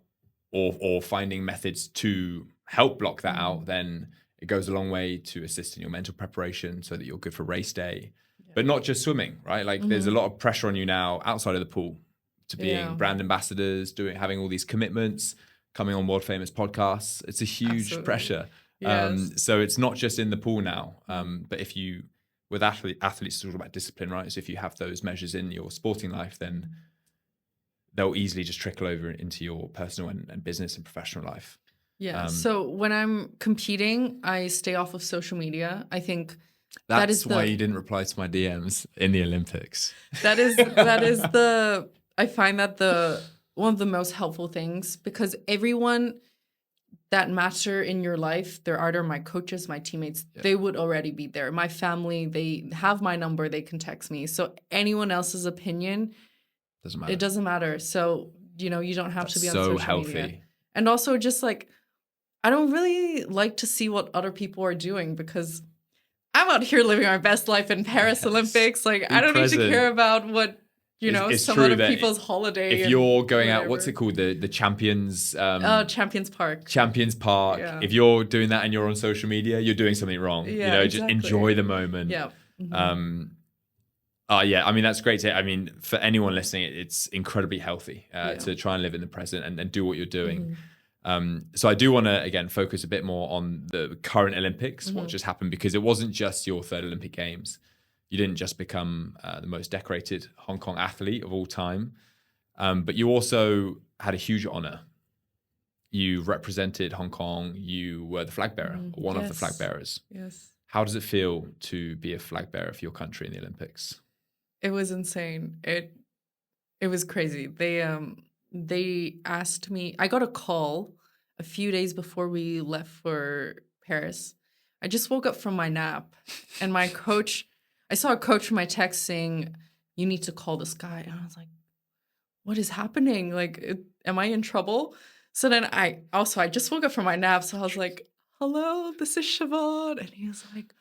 or finding methods to help block that out, then it goes a long way to assist in your mental preparation so that you're good for race day. Yeah. But not just swimming, right? Like there's a lot of pressure on you now outside of the pool to being brand ambassadors, having all these commitments, coming on world famous podcasts. It's a huge pressure. Yes. So it's not just in the pool now. But with athletes, it's all about discipline, right? So if you have those measures in your sporting life, then they'll easily just trickle over into your personal and business and professional life. Yeah. So when I'm competing, I stay off of social media. I think that's why you didn't reply to my DMs in the Olympics. That is I find that one of the most helpful things, because everyone that matter in your life, they're either my coaches, my teammates, they would already be there. My family, they have my number, they can text me. So anyone else's opinion Doesn't matter. It doesn't matter. So, you know, you don't have to be on so social healthy. media. And also just like, I don't really like to see what other people are doing because I'm out here living my best life in Paris Olympics. Like, I don't need to care about what, you know, it's some true other that people's holiday. If you're going out, what's it called? The Champions... Champions Park. Champions Park. Yeah. If you're doing that and you're on social media, you're doing something wrong. Yeah, you know, exactly. just enjoy the moment. Yeah. Yeah, I mean, that's great to hear. I mean, for anyone listening, it's incredibly healthy to try and live in the present and do what you're doing. So I do want to, again, focus a bit more on the current Olympics, what just happened, because it wasn't just your third Olympic Games. You didn't just become the most decorated Hong Kong athlete of all time, but you also had a huge honor. You represented Hong Kong. You were the flag bearer, one of the flag bearers. Yes. How does it feel to be a flag bearer for your country in the Olympics? It was insane. It was crazy. They asked me. I got a call a few days before we left for Paris. I just woke up from my nap, and my coach. I saw a coach from my text saying, "You need to call this guy," and I was like, "What is happening? Like, am I in trouble?" So then I just woke up from my nap, so I was like, "Hello, this is Siobhan," and he was like,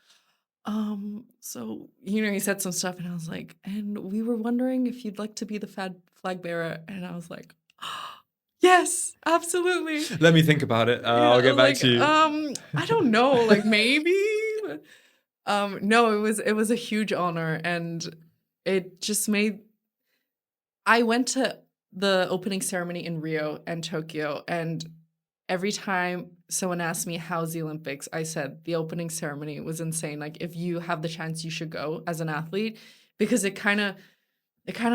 so, you know, he said some stuff and I was like, and we were wondering if you'd like to be the flag bearer. And I was like, yes, absolutely. Let me think about it. I'll get back to you. I don't know, like maybe. No, it was a huge honor, and it just made. I went to the opening ceremony in Rio and Tokyo, and every time someone asked me, how's the Olympics, I said the opening ceremony was insane. Like, if you have the chance, you should go as an athlete, because it kind of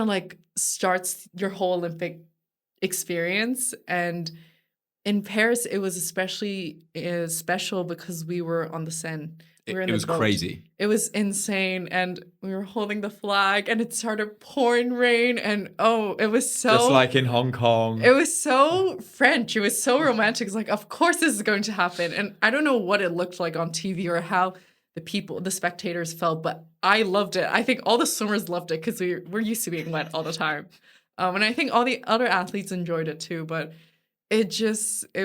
like starts your whole Olympic experience. And in Paris, it was especially special because we were on the Seine. It was crazy. It was insane. And we were holding the flag and it started pouring rain. And it was so... Just like in Hong Kong. It was so French. It was so romantic. It's like, of course this is going to happen. And I don't know what it looked like on TV or how the spectators felt, but I loved it. I think all the swimmers loved it because we're used to being wet all the time. And I think all the other athletes enjoyed it too, but it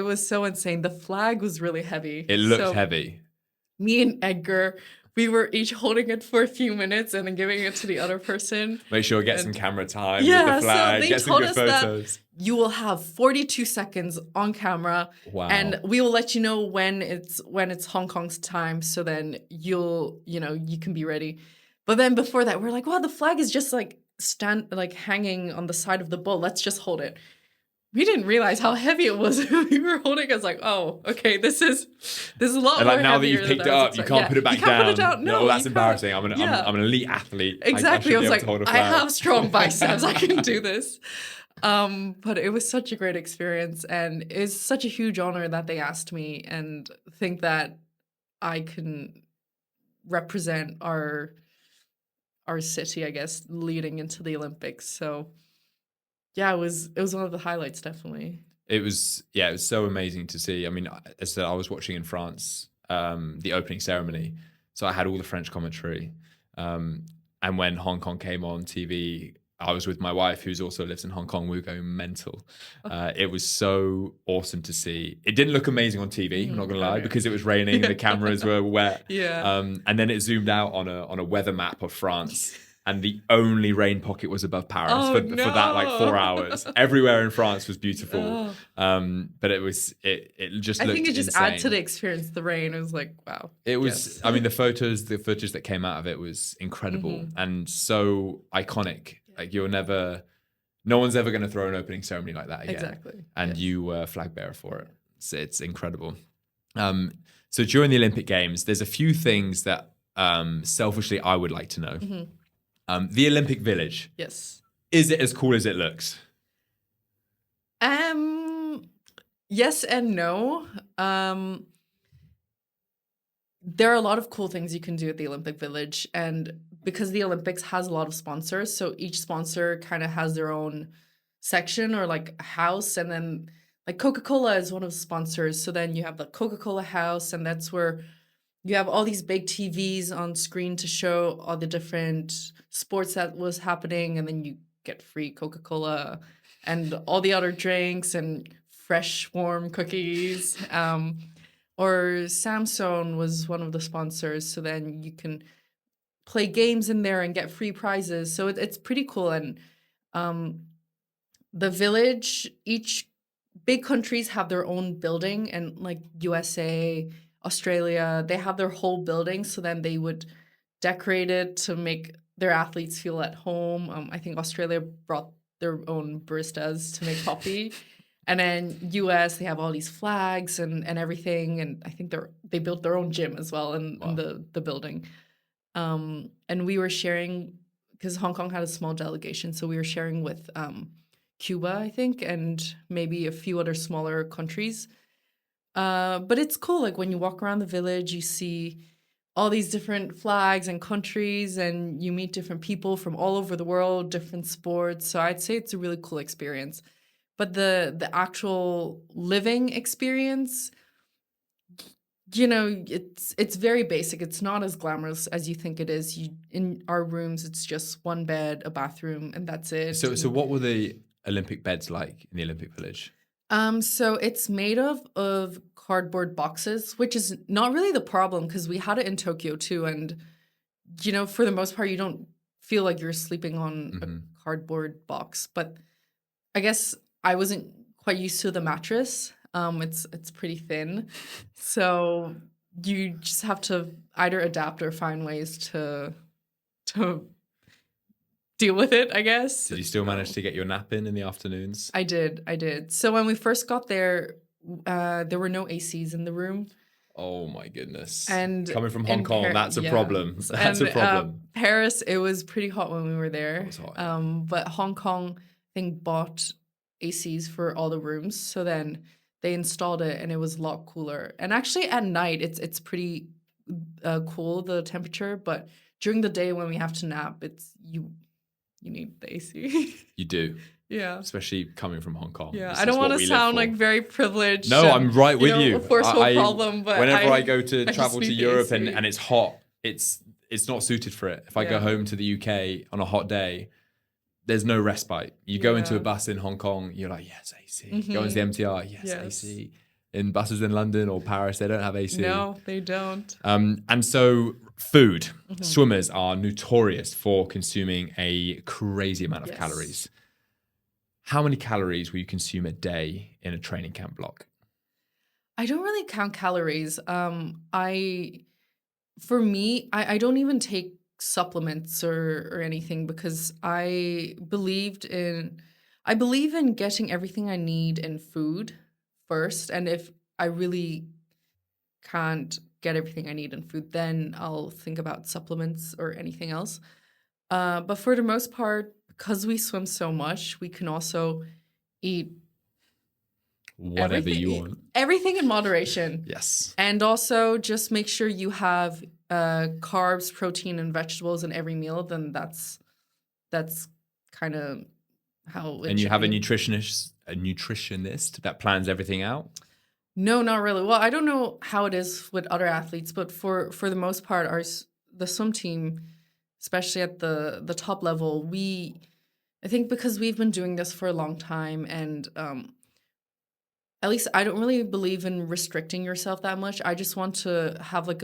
was so insane. The flag was really heavy. It looked heavy. Me and Edgar, we were each holding it for a few minutes and then giving it to the other person. Make sure to get some camera time with the flag, so get some good photos. You will have 42 seconds on camera. Wow. And we will let you know when it's Hong Kong's time, so then you can be ready. But then before that, we're like, wow, the flag is just like hanging on the side of the boat. Let's just hold it. We didn't realize how heavy it was. We were holding it. It's like, oh, okay, this is a lot. And more like now that you've picked it up, you can't put it back down. Put it down. No, that's embarrassing. I'm an elite athlete. Exactly. I was like, I have strong biceps. I can do this. But it was such a great experience, and it's such a huge honor that they asked me, and think that I can represent our city, I guess, leading into the Olympics. So. Yeah, it was one of the highlights, definitely. It was so amazing to see. I mean, as I said, I was watching in France the opening ceremony, so I had all the French commentary. And when Hong Kong came on TV, I was with my wife, who's also lives in Hong Kong. We were going mental. It was so awesome to see. It didn't look amazing on TV, I'm not gonna lie, because it was raining, the cameras were wet. Yeah. And then it zoomed out on a weather map of France. And the only rain pocket was above Paris for that like 4 hours. Everywhere in France was beautiful. But it just looked I think it just insane. added to the experience, the rain. It was like, wow. It was, I mean, the footage that came out of it was incredible and so iconic. Like no one's ever going to throw an opening ceremony like that again. Exactly. And you were flag bearer for it. So it's incredible. So during the Olympic Games, there's a few things that selfishly I would like to know. The Olympic Village. Yes. Is it as cool as it looks? Yes and no. There are a lot of cool things you can do at the Olympic Village, and because the Olympics has a lot of sponsors, so each sponsor kind of has their own section or like a house, and then like Coca-Cola is one of the sponsors, so then you have the Coca-Cola house, and that's where you have all these big TVs on screen to show all the different sports that was happening, and then you get free Coca-Cola and all the other drinks and fresh, warm cookies. Or Samsung was one of the sponsors. So then you can play games in there and get free prizes. So it's pretty cool. And the village, each big countries have their own building, and like USA, Australia, they have their whole building. So then they would decorate it to make their athletes feel at home. I think Australia brought their own baristas to make coffee. And then US, they have all these flags and everything. And I think they built their own gym as well in the building. And we were sharing, because Hong Kong had a small delegation, so we were sharing with Cuba, I think, and maybe a few other smaller countries. But it's cool. Like when you walk around the village, you see all these different flags and countries, and you meet different people from all over the world, different sports. So I'd say it's a really cool experience. But the actual living experience, you know, it's very basic. It's not as glamorous as you think it is. In our rooms, it's just one bed, a bathroom, and that's it. So what were the Olympic beds like in the Olympic Village? So it's made of cardboard boxes, which is not really the problem because we had it in Tokyo too. And, you know, for the most part, you don't feel like you're sleeping on a cardboard box. But I guess I wasn't quite used to the mattress. It's pretty thin. So you just have to either adapt or find ways to deal with it, I guess. Did you still manage to get your nap in the afternoons? I did. So when we first got there, there were no ACs in the room. Oh my goodness. And coming from Hong Kong, that's a problem. That's a problem. Paris, it was pretty hot when we were there. It was hot. But Hong Kong, I think, bought ACs for all the rooms. So then they installed it and it was a lot cooler. And actually at night, it's pretty cool, the temperature. But during the day when we have to nap, you need the AC. You do. Yeah. Especially coming from Hong Kong. Yeah. I don't want to sound like very privileged. No, I'm right with you. A first world problem, but whenever I go to travel to Europe and it's hot, it's not suited for it. If I go home to the UK on a hot day, there's no respite. You go into a bus in Hong Kong, you're like, yes, AC. Go into the MTR, yes, AC. In buses in London or Paris, they don't have AC. No, they don't. And so food. Swimmers are notorious for consuming a crazy amount of calories. How many calories will you consume a day in a training camp block? I don't really count calories. For me, I don't even take supplements or anything because I believe in getting everything I need in food first. And if I really can't get everything I need in food, then I'll think about supplements or anything else. But for the most part, because we swim so much, we can also eat whatever you want. Everything in moderation. Yes. And also just make sure you have carbs, protein, and vegetables in every meal. Then that's kind of how it And you should have be. a nutritionist that plans everything out? No, not really. Well, I don't know how it is with other athletes, but for the most part, the swim team, especially at the top level, I think because we've been doing this for a long time, and at least I don't really believe in restricting yourself that much. I just want to have I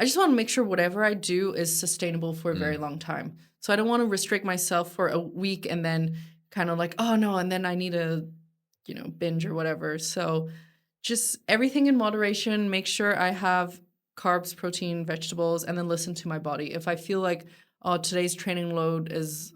just want to make sure whatever I do is sustainable for a very long time. So I don't want to restrict myself for a week and then kind of like, oh no, and then I need to, binge or whatever. So just everything in moderation, make sure I have carbs, protein, vegetables, and then listen to my body. If I feel like, oh, today's training load is,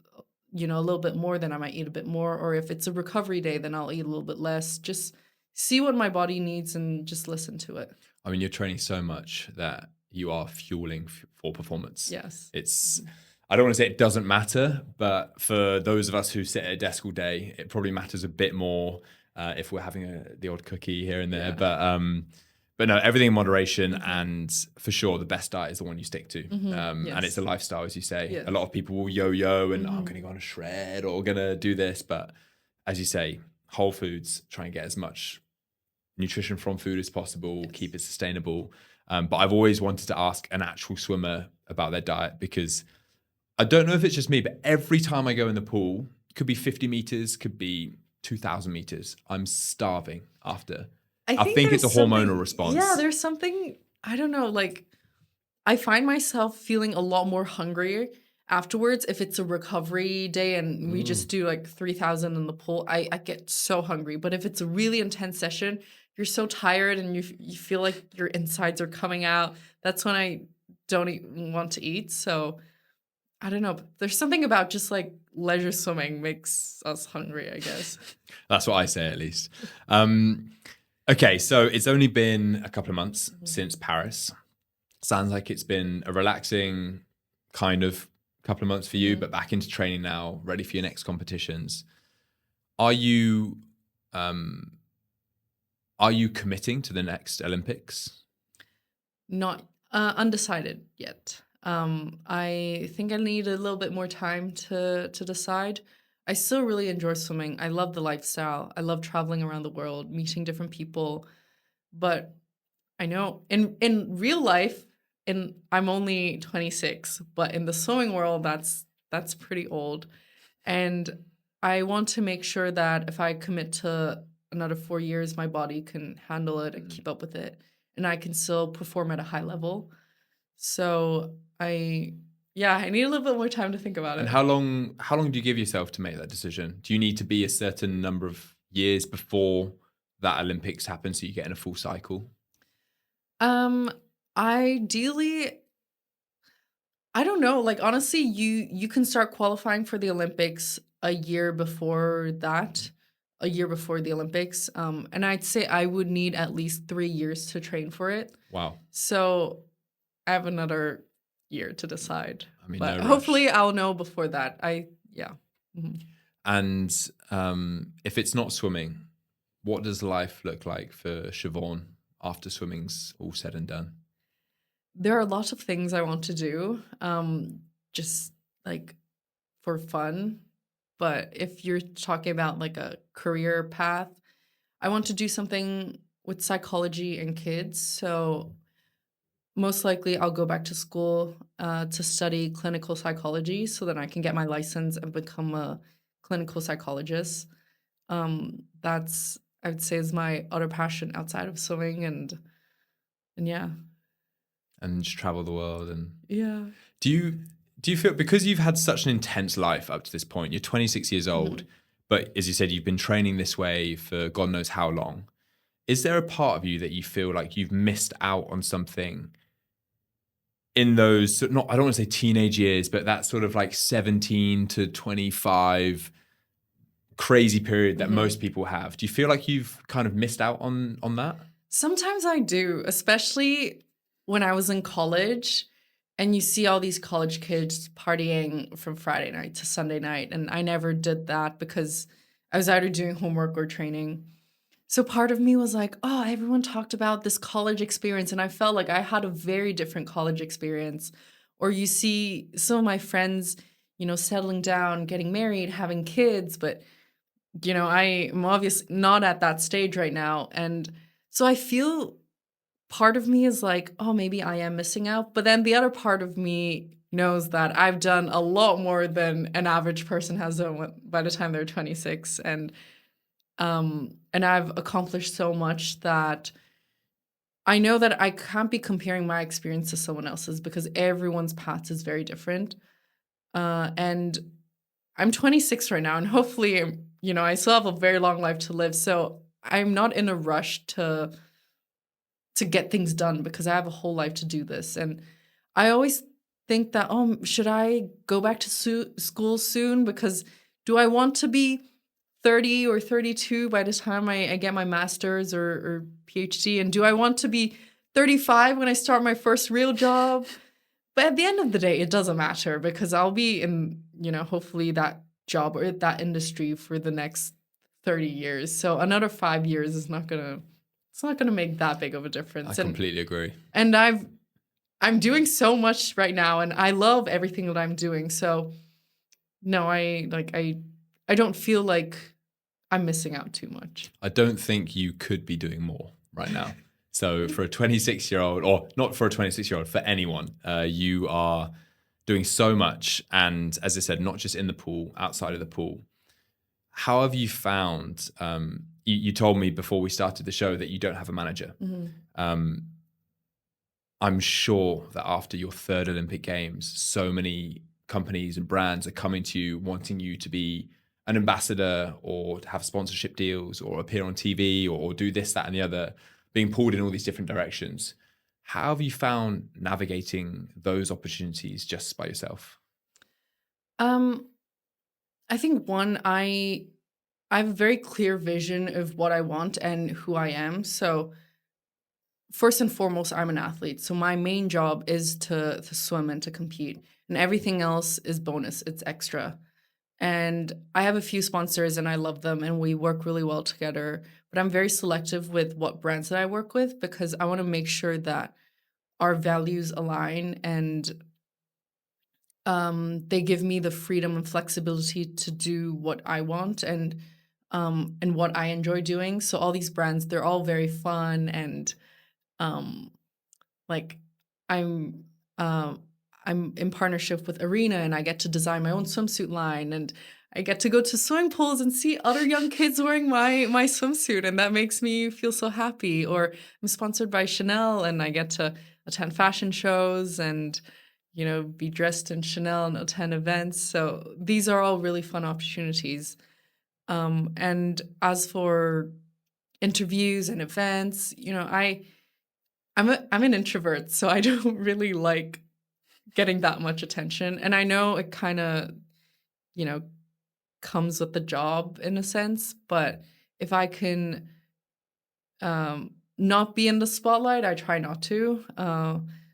a little bit more, then I might eat a bit more. Or if it's a recovery day, then I'll eat a little bit less. Just see what my body needs and just listen to it. I mean, you're training so much that you are fueling for performance. Yes. I don't want to say it doesn't matter, but for those of us who sit at a desk all day, it probably matters a bit more if we're having the odd cookie here and there. Yeah. But no, everything in moderation, and for sure, the best diet is the one you stick to. And it's a lifestyle, as you say. Yes. A lot of people will yo-yo and I'm going to go on a shred or going to do this. But as you say, whole foods, try and get as much nutrition from food as possible, keep it sustainable. But I've always wanted to ask an actual swimmer about their diet because I don't know if it's just me, but every time I go in the pool, could be 50 meters, could be 2,000 meters. I'm starving after. I think it's a hormonal response. Yeah, there's something, I don't know, like I find myself feeling a lot more hungry afterwards. If it's a recovery day and we just do like 3,000 in the pool, I get so hungry. But if it's a really intense session, you're so tired and you feel like your insides are coming out. That's when I don't even want to eat. So I don't know. But there's something about just like leisure swimming makes us hungry, I guess. That's what I say, at least. Okay, so it's only been a couple of months since Paris. Sounds like it's been a relaxing kind of couple of months for you, but back into training now, ready for your next competitions. Are you committing to the next Olympics? Not undecided yet. I think I need a little bit more time to decide. I still really enjoy swimming. I love the lifestyle. I love traveling around the world, meeting different people. But I know in real life, I'm only 26, but in the swimming world, that's pretty old. And I want to make sure that if I commit to another 4 years, my body can handle it and keep up with it, and I can still perform at a high level. So I need a little bit more time to think about it. And how long do you give yourself to make that decision? Do you need to be a certain number of years before that Olympics happens so you get in a full cycle? Ideally, I don't know. Like honestly, you can start qualifying for the Olympics a year before the Olympics. And I'd say I would need at least 3 years to train for it. Wow. So I have another year to decide. I mean, but no hopefully rush. I'll know before that. And if it's not swimming, what does life look like for Siobhan after swimming's all said and done? There are lots of things I want to do, just like for fun. But if you're talking about like a career path, I want to do something with psychology and kids. So most likely I'll go back to school to study clinical psychology so that I can get my license and become a clinical psychologist. That's, I would say, is my other passion outside of swimming and yeah. And just travel the world. And yeah. Do you feel, because you've had such an intense life up to this point, you're 26 years old, but as you said, you've been training this way for God knows how long. Is there a part of you that you feel like you've missed out on something in those, I don't want to say teenage years, but that sort of like 17 to 25 crazy period that most people have? Do you feel like you've kind of missed out on that? Sometimes I do, especially when I was in college and you see all these college kids partying from Friday night to Sunday night. And I never did that because I was either doing homework or training. So part of me was like, oh, everyone talked about this college experience. And I felt like I had a very different college experience. Or you see some of my friends, settling down, getting married, having kids. But, I am obviously not at that stage right now. And so I feel part of me is like, oh, maybe I am missing out. But then the other part of me knows that I've done a lot more than an average person has done by the time they're 26. And I've accomplished so much that I know that I can't be comparing my experience to someone else's because everyone's path is very different. And I'm 26 right now, and hopefully, I still have a very long life to live. So I'm not in a rush to get things done because I have a whole life to do this. And I always think that, should I go back to school soon? Because do I want to be 30 or 32 by the time I get my master's or PhD? And do I want to be 35 when I start my first real job? But at the end of the day, it doesn't matter because I'll be in, hopefully that job or that industry for the next 30 years. So another 5 years is not going to make that big of a difference. I completely agree. And I'm doing so much right now and I love everything that I'm doing. So no, I don't feel like I'm missing out too much. I don't think you could be doing more right now. So for a 26-year-old, or not for a 26-year-old, for anyone, you are doing so much. And as I said, not just in the pool, outside of the pool. How have you found, you told me before we started the show that you don't have a manager. I'm sure that after your third Olympic Games, so many companies and brands are coming to you wanting you to be an ambassador or to have sponsorship deals or appear on TV or do this, that, and the other, being pulled in all these different directions. How have you found navigating those opportunities just by yourself? I think I have a very clear vision of what I want and who I am. So first and foremost, I'm an athlete. So my main job is to swim and to compete. And everything else is bonus. It's extra. And I have a few sponsors and I love them and we work really well together. But I'm very selective with what brands that I work with because I want to make sure that our values align and they give me the freedom and flexibility to do what I want and what I enjoy doing. So all these brands, they're all very fun and like I'm in partnership with Arena and I get to design my own swimsuit line and I get to go to swimming pools and see other young kids wearing my swimsuit and that makes me feel so happy. Or I'm sponsored by Chanel and I get to attend fashion shows and be dressed in Chanel and attend events. So these are all really fun opportunities. And as for interviews and events, I'm an introvert, so I don't really like getting that much attention. And I know it kind of, comes with the job in a sense, but if I can not be in the spotlight, I try not to,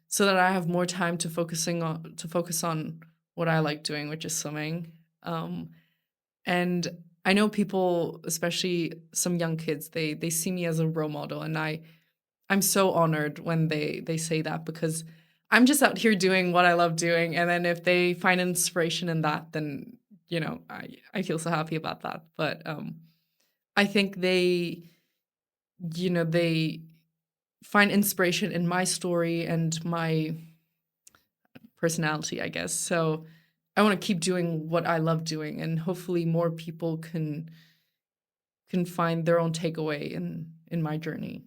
so that I have more time to focus on what I like doing, which is swimming. And I know people, especially some young kids, they see me as a role model, and I'm so honored when they say that because I'm just out here doing what I love doing. And then if they find inspiration in that, then, I feel so happy about that. But I think they find inspiration in my story and my personality, I guess. So I want to keep doing what I love doing and hopefully more people can find their own takeaway in my journey.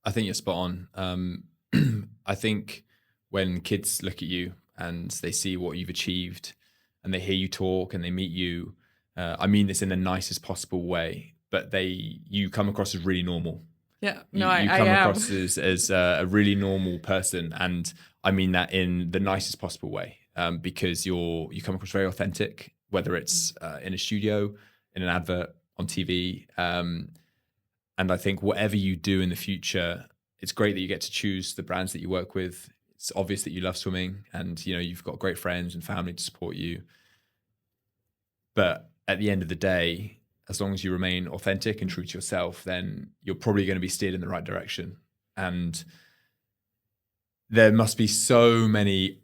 I think you're spot on. I think when kids look at you and they see what you've achieved and they hear you talk and they meet you, I mean this in the nicest possible way, but you come across as really normal. Yeah, no, you come across as a really normal person, and I mean that in the nicest possible way, because you come across very authentic, whether it's in a studio, in an advert, on TV, and I think whatever you do in the future, it's great that you get to choose the brands that you work with. It's obvious that you love swimming, and you've got great friends and family to support you. But at the end of the day, as long as you remain authentic and true to yourself, then you're probably going to be steered in the right direction. And there must be so many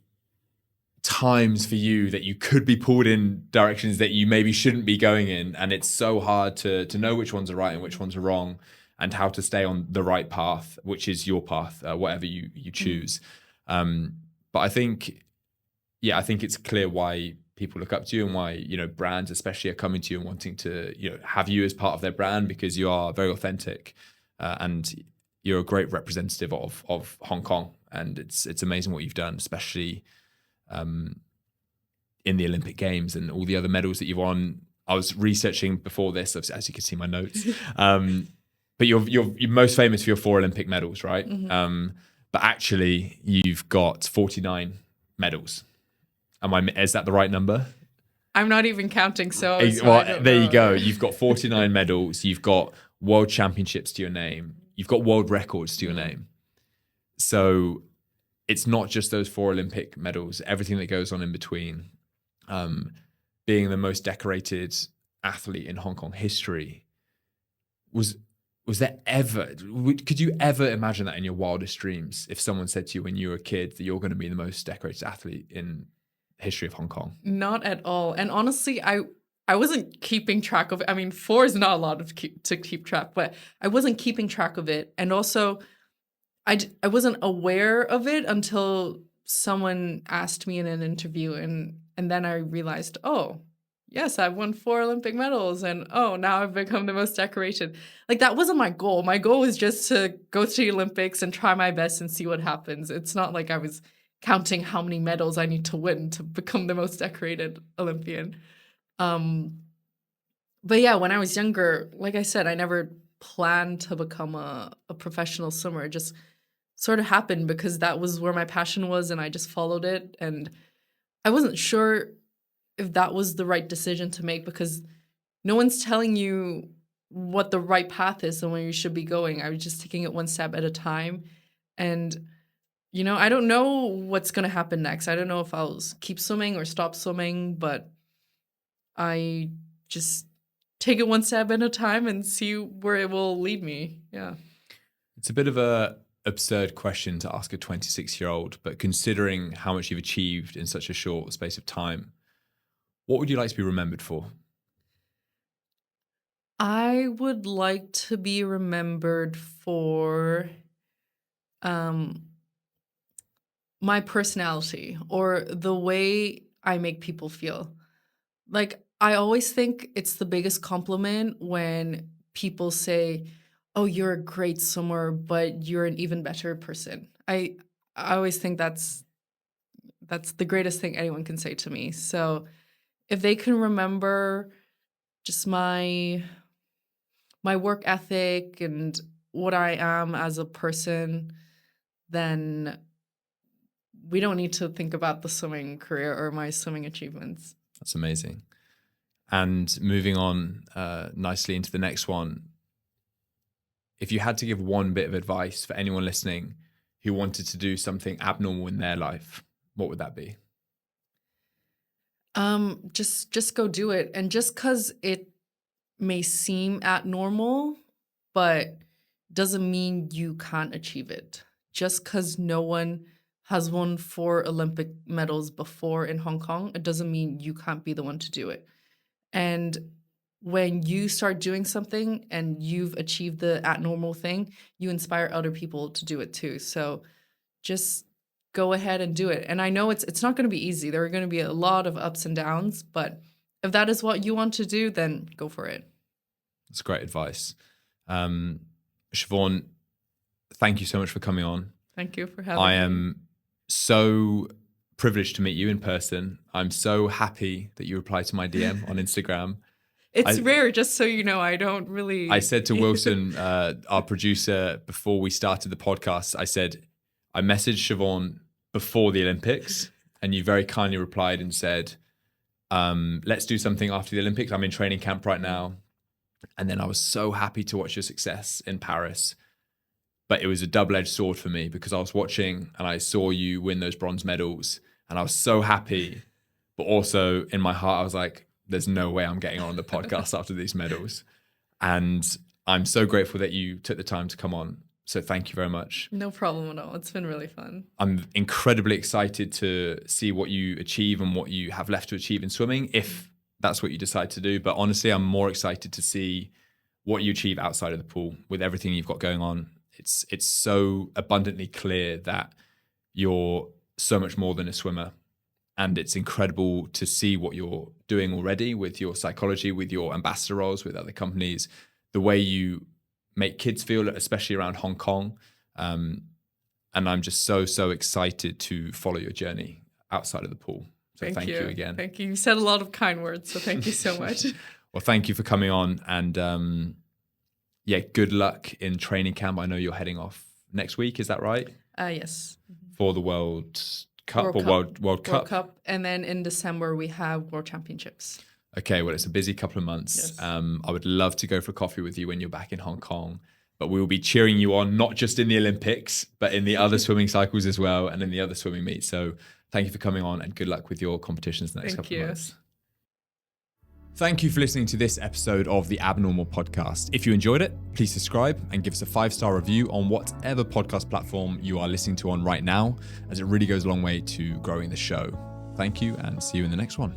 times for you that you could be pulled in directions that you maybe shouldn't be going in. And it's so hard to know which ones are right and which ones are wrong and how to stay on the right path, which is your path, whatever you choose. But I think it's clear why people look up to you and why, brands especially are coming to you and wanting to, have you as part of their brand because you are very authentic and you're a great representative of Hong Kong. And it's amazing what you've done, especially in the Olympic Games and all the other medals that you've won. I was researching before this, as you can see my notes. But you're most famous for your 4 Olympic medals, right? Mm-hmm. But actually, you've got 49 medals. Is that the right number? I'm not even counting, so there you go. You've got 49 medals. You've got world championships to your name. You've got world records to your name. So it's not just those 4 Olympic medals, everything that goes on in between. Being the most decorated athlete in Hong Kong history, was there ever, could you ever imagine that in your wildest dreams if someone said to you when you were a kid that you're going to be the most decorated athlete in history of Hong Kong? Not at all. And honestly, I wasn't keeping track of it. I mean, 4 is not a lot to keep track, but I wasn't keeping track of it. And also, I wasn't aware of it until someone asked me in an interview, and then I realized, oh, yes, I've won 4 Olympic medals and oh, now I've become the most decorated. Like that wasn't my goal. My goal was just to go to the Olympics and try my best and see what happens. It's not like I was counting how many medals I need to win to become the most decorated Olympian. But yeah, when I was younger, like I said, I never planned to become a professional swimmer. It just sort of happened because that was where my passion was and I just followed it. And I wasn't sure if that was the right decision to make because no one's telling you what the right path is and where you should be going. I was just taking it one step at a time. And, you know, I don't know what's going to happen next. I don't know if I'll keep swimming or stop swimming, but I just take it one step at a time and see where it will lead me. Yeah. It's a bit of a absurd question to ask a 26-year-old, but considering how much you've achieved in such a short space of time, what would you like to be remembered for? I would like to be remembered for my personality or the way I make people feel. Like, I always think it's the biggest compliment when people say, "Oh, you're a great swimmer, but you're an even better person." I always think that's the greatest thing anyone can say to me. So, if they can remember just my work ethic and what I am as a person, then we don't need to think about the swimming career or my swimming achievements. That's amazing. And moving on nicely into the next one, if you had to give one bit of advice for anyone listening who wanted to do something abnormal in their life, what would that be? Just go do it. And just because it may seem abnormal, but doesn't mean you can't achieve it. Just because no one has won 4 Olympic medals before in Hong Kong, it doesn't mean you can't be the one to do it. And when you start doing something and you've achieved the abnormal thing, you inspire other people to do it too. So just go ahead and do it. And I know it's not going to be easy. There are going to be a lot of ups and downs, but if that is what you want to do, then go for it. That's great advice. Siobhan, thank you so much for coming on. Thank you for having me. I am so privileged to meet you in person. I'm so happy that you replied to my DM on Instagram. It's rare, just so you know. I don't really... I said to Wilson, our producer, before we started the podcast, I said, I messaged Siobhan before the Olympics, and you very kindly replied and said, let's do something after the Olympics. I'm in training camp right now. And then I was so happy to watch your success in Paris. But it was a double-edged sword for me because I was watching and I saw you win those bronze medals and I was so happy. But also in my heart, I was like, there's no way I'm getting on the podcast after these medals. And I'm so grateful that you took the time to come on. So thank you very much. No problem at all. It's been really fun. I'm incredibly excited to see what you achieve and what you have left to achieve in swimming, if that's what you decide to do. But honestly, I'm more excited to see what you achieve outside of the pool with everything you've got going on. It's so abundantly clear that you're so much more than a swimmer. And it's incredible to see what you're doing already with your psychology, with your ambassador roles, with other companies, the way you make kids feel, especially around Hong Kong. And I'm just so excited to follow your journey outside of the pool. So thank you again. Thank you. You said a lot of kind words, so thank you so much. Well, thank you for coming on. And yeah, good luck in training camp. I know you're heading off next week. Is that right? Yes. For the World Cup. World Cup. And then in December, we have World Championships. Okay, well, it's a busy couple of months. Yes. I would love to go for coffee with you when you're back in Hong Kong. But we will be cheering you on, not just in the Olympics, but in the other swimming cycles as well and in the other swimming meets. So thank you for coming on and good luck with your competitions the next couple of months. Thank you for listening to this episode of the Abnormal Podcast. If you enjoyed it, please subscribe and give us a 5-star review on whatever podcast platform you are listening to on right now, as it really goes a long way to growing the show. Thank you and see you in the next one.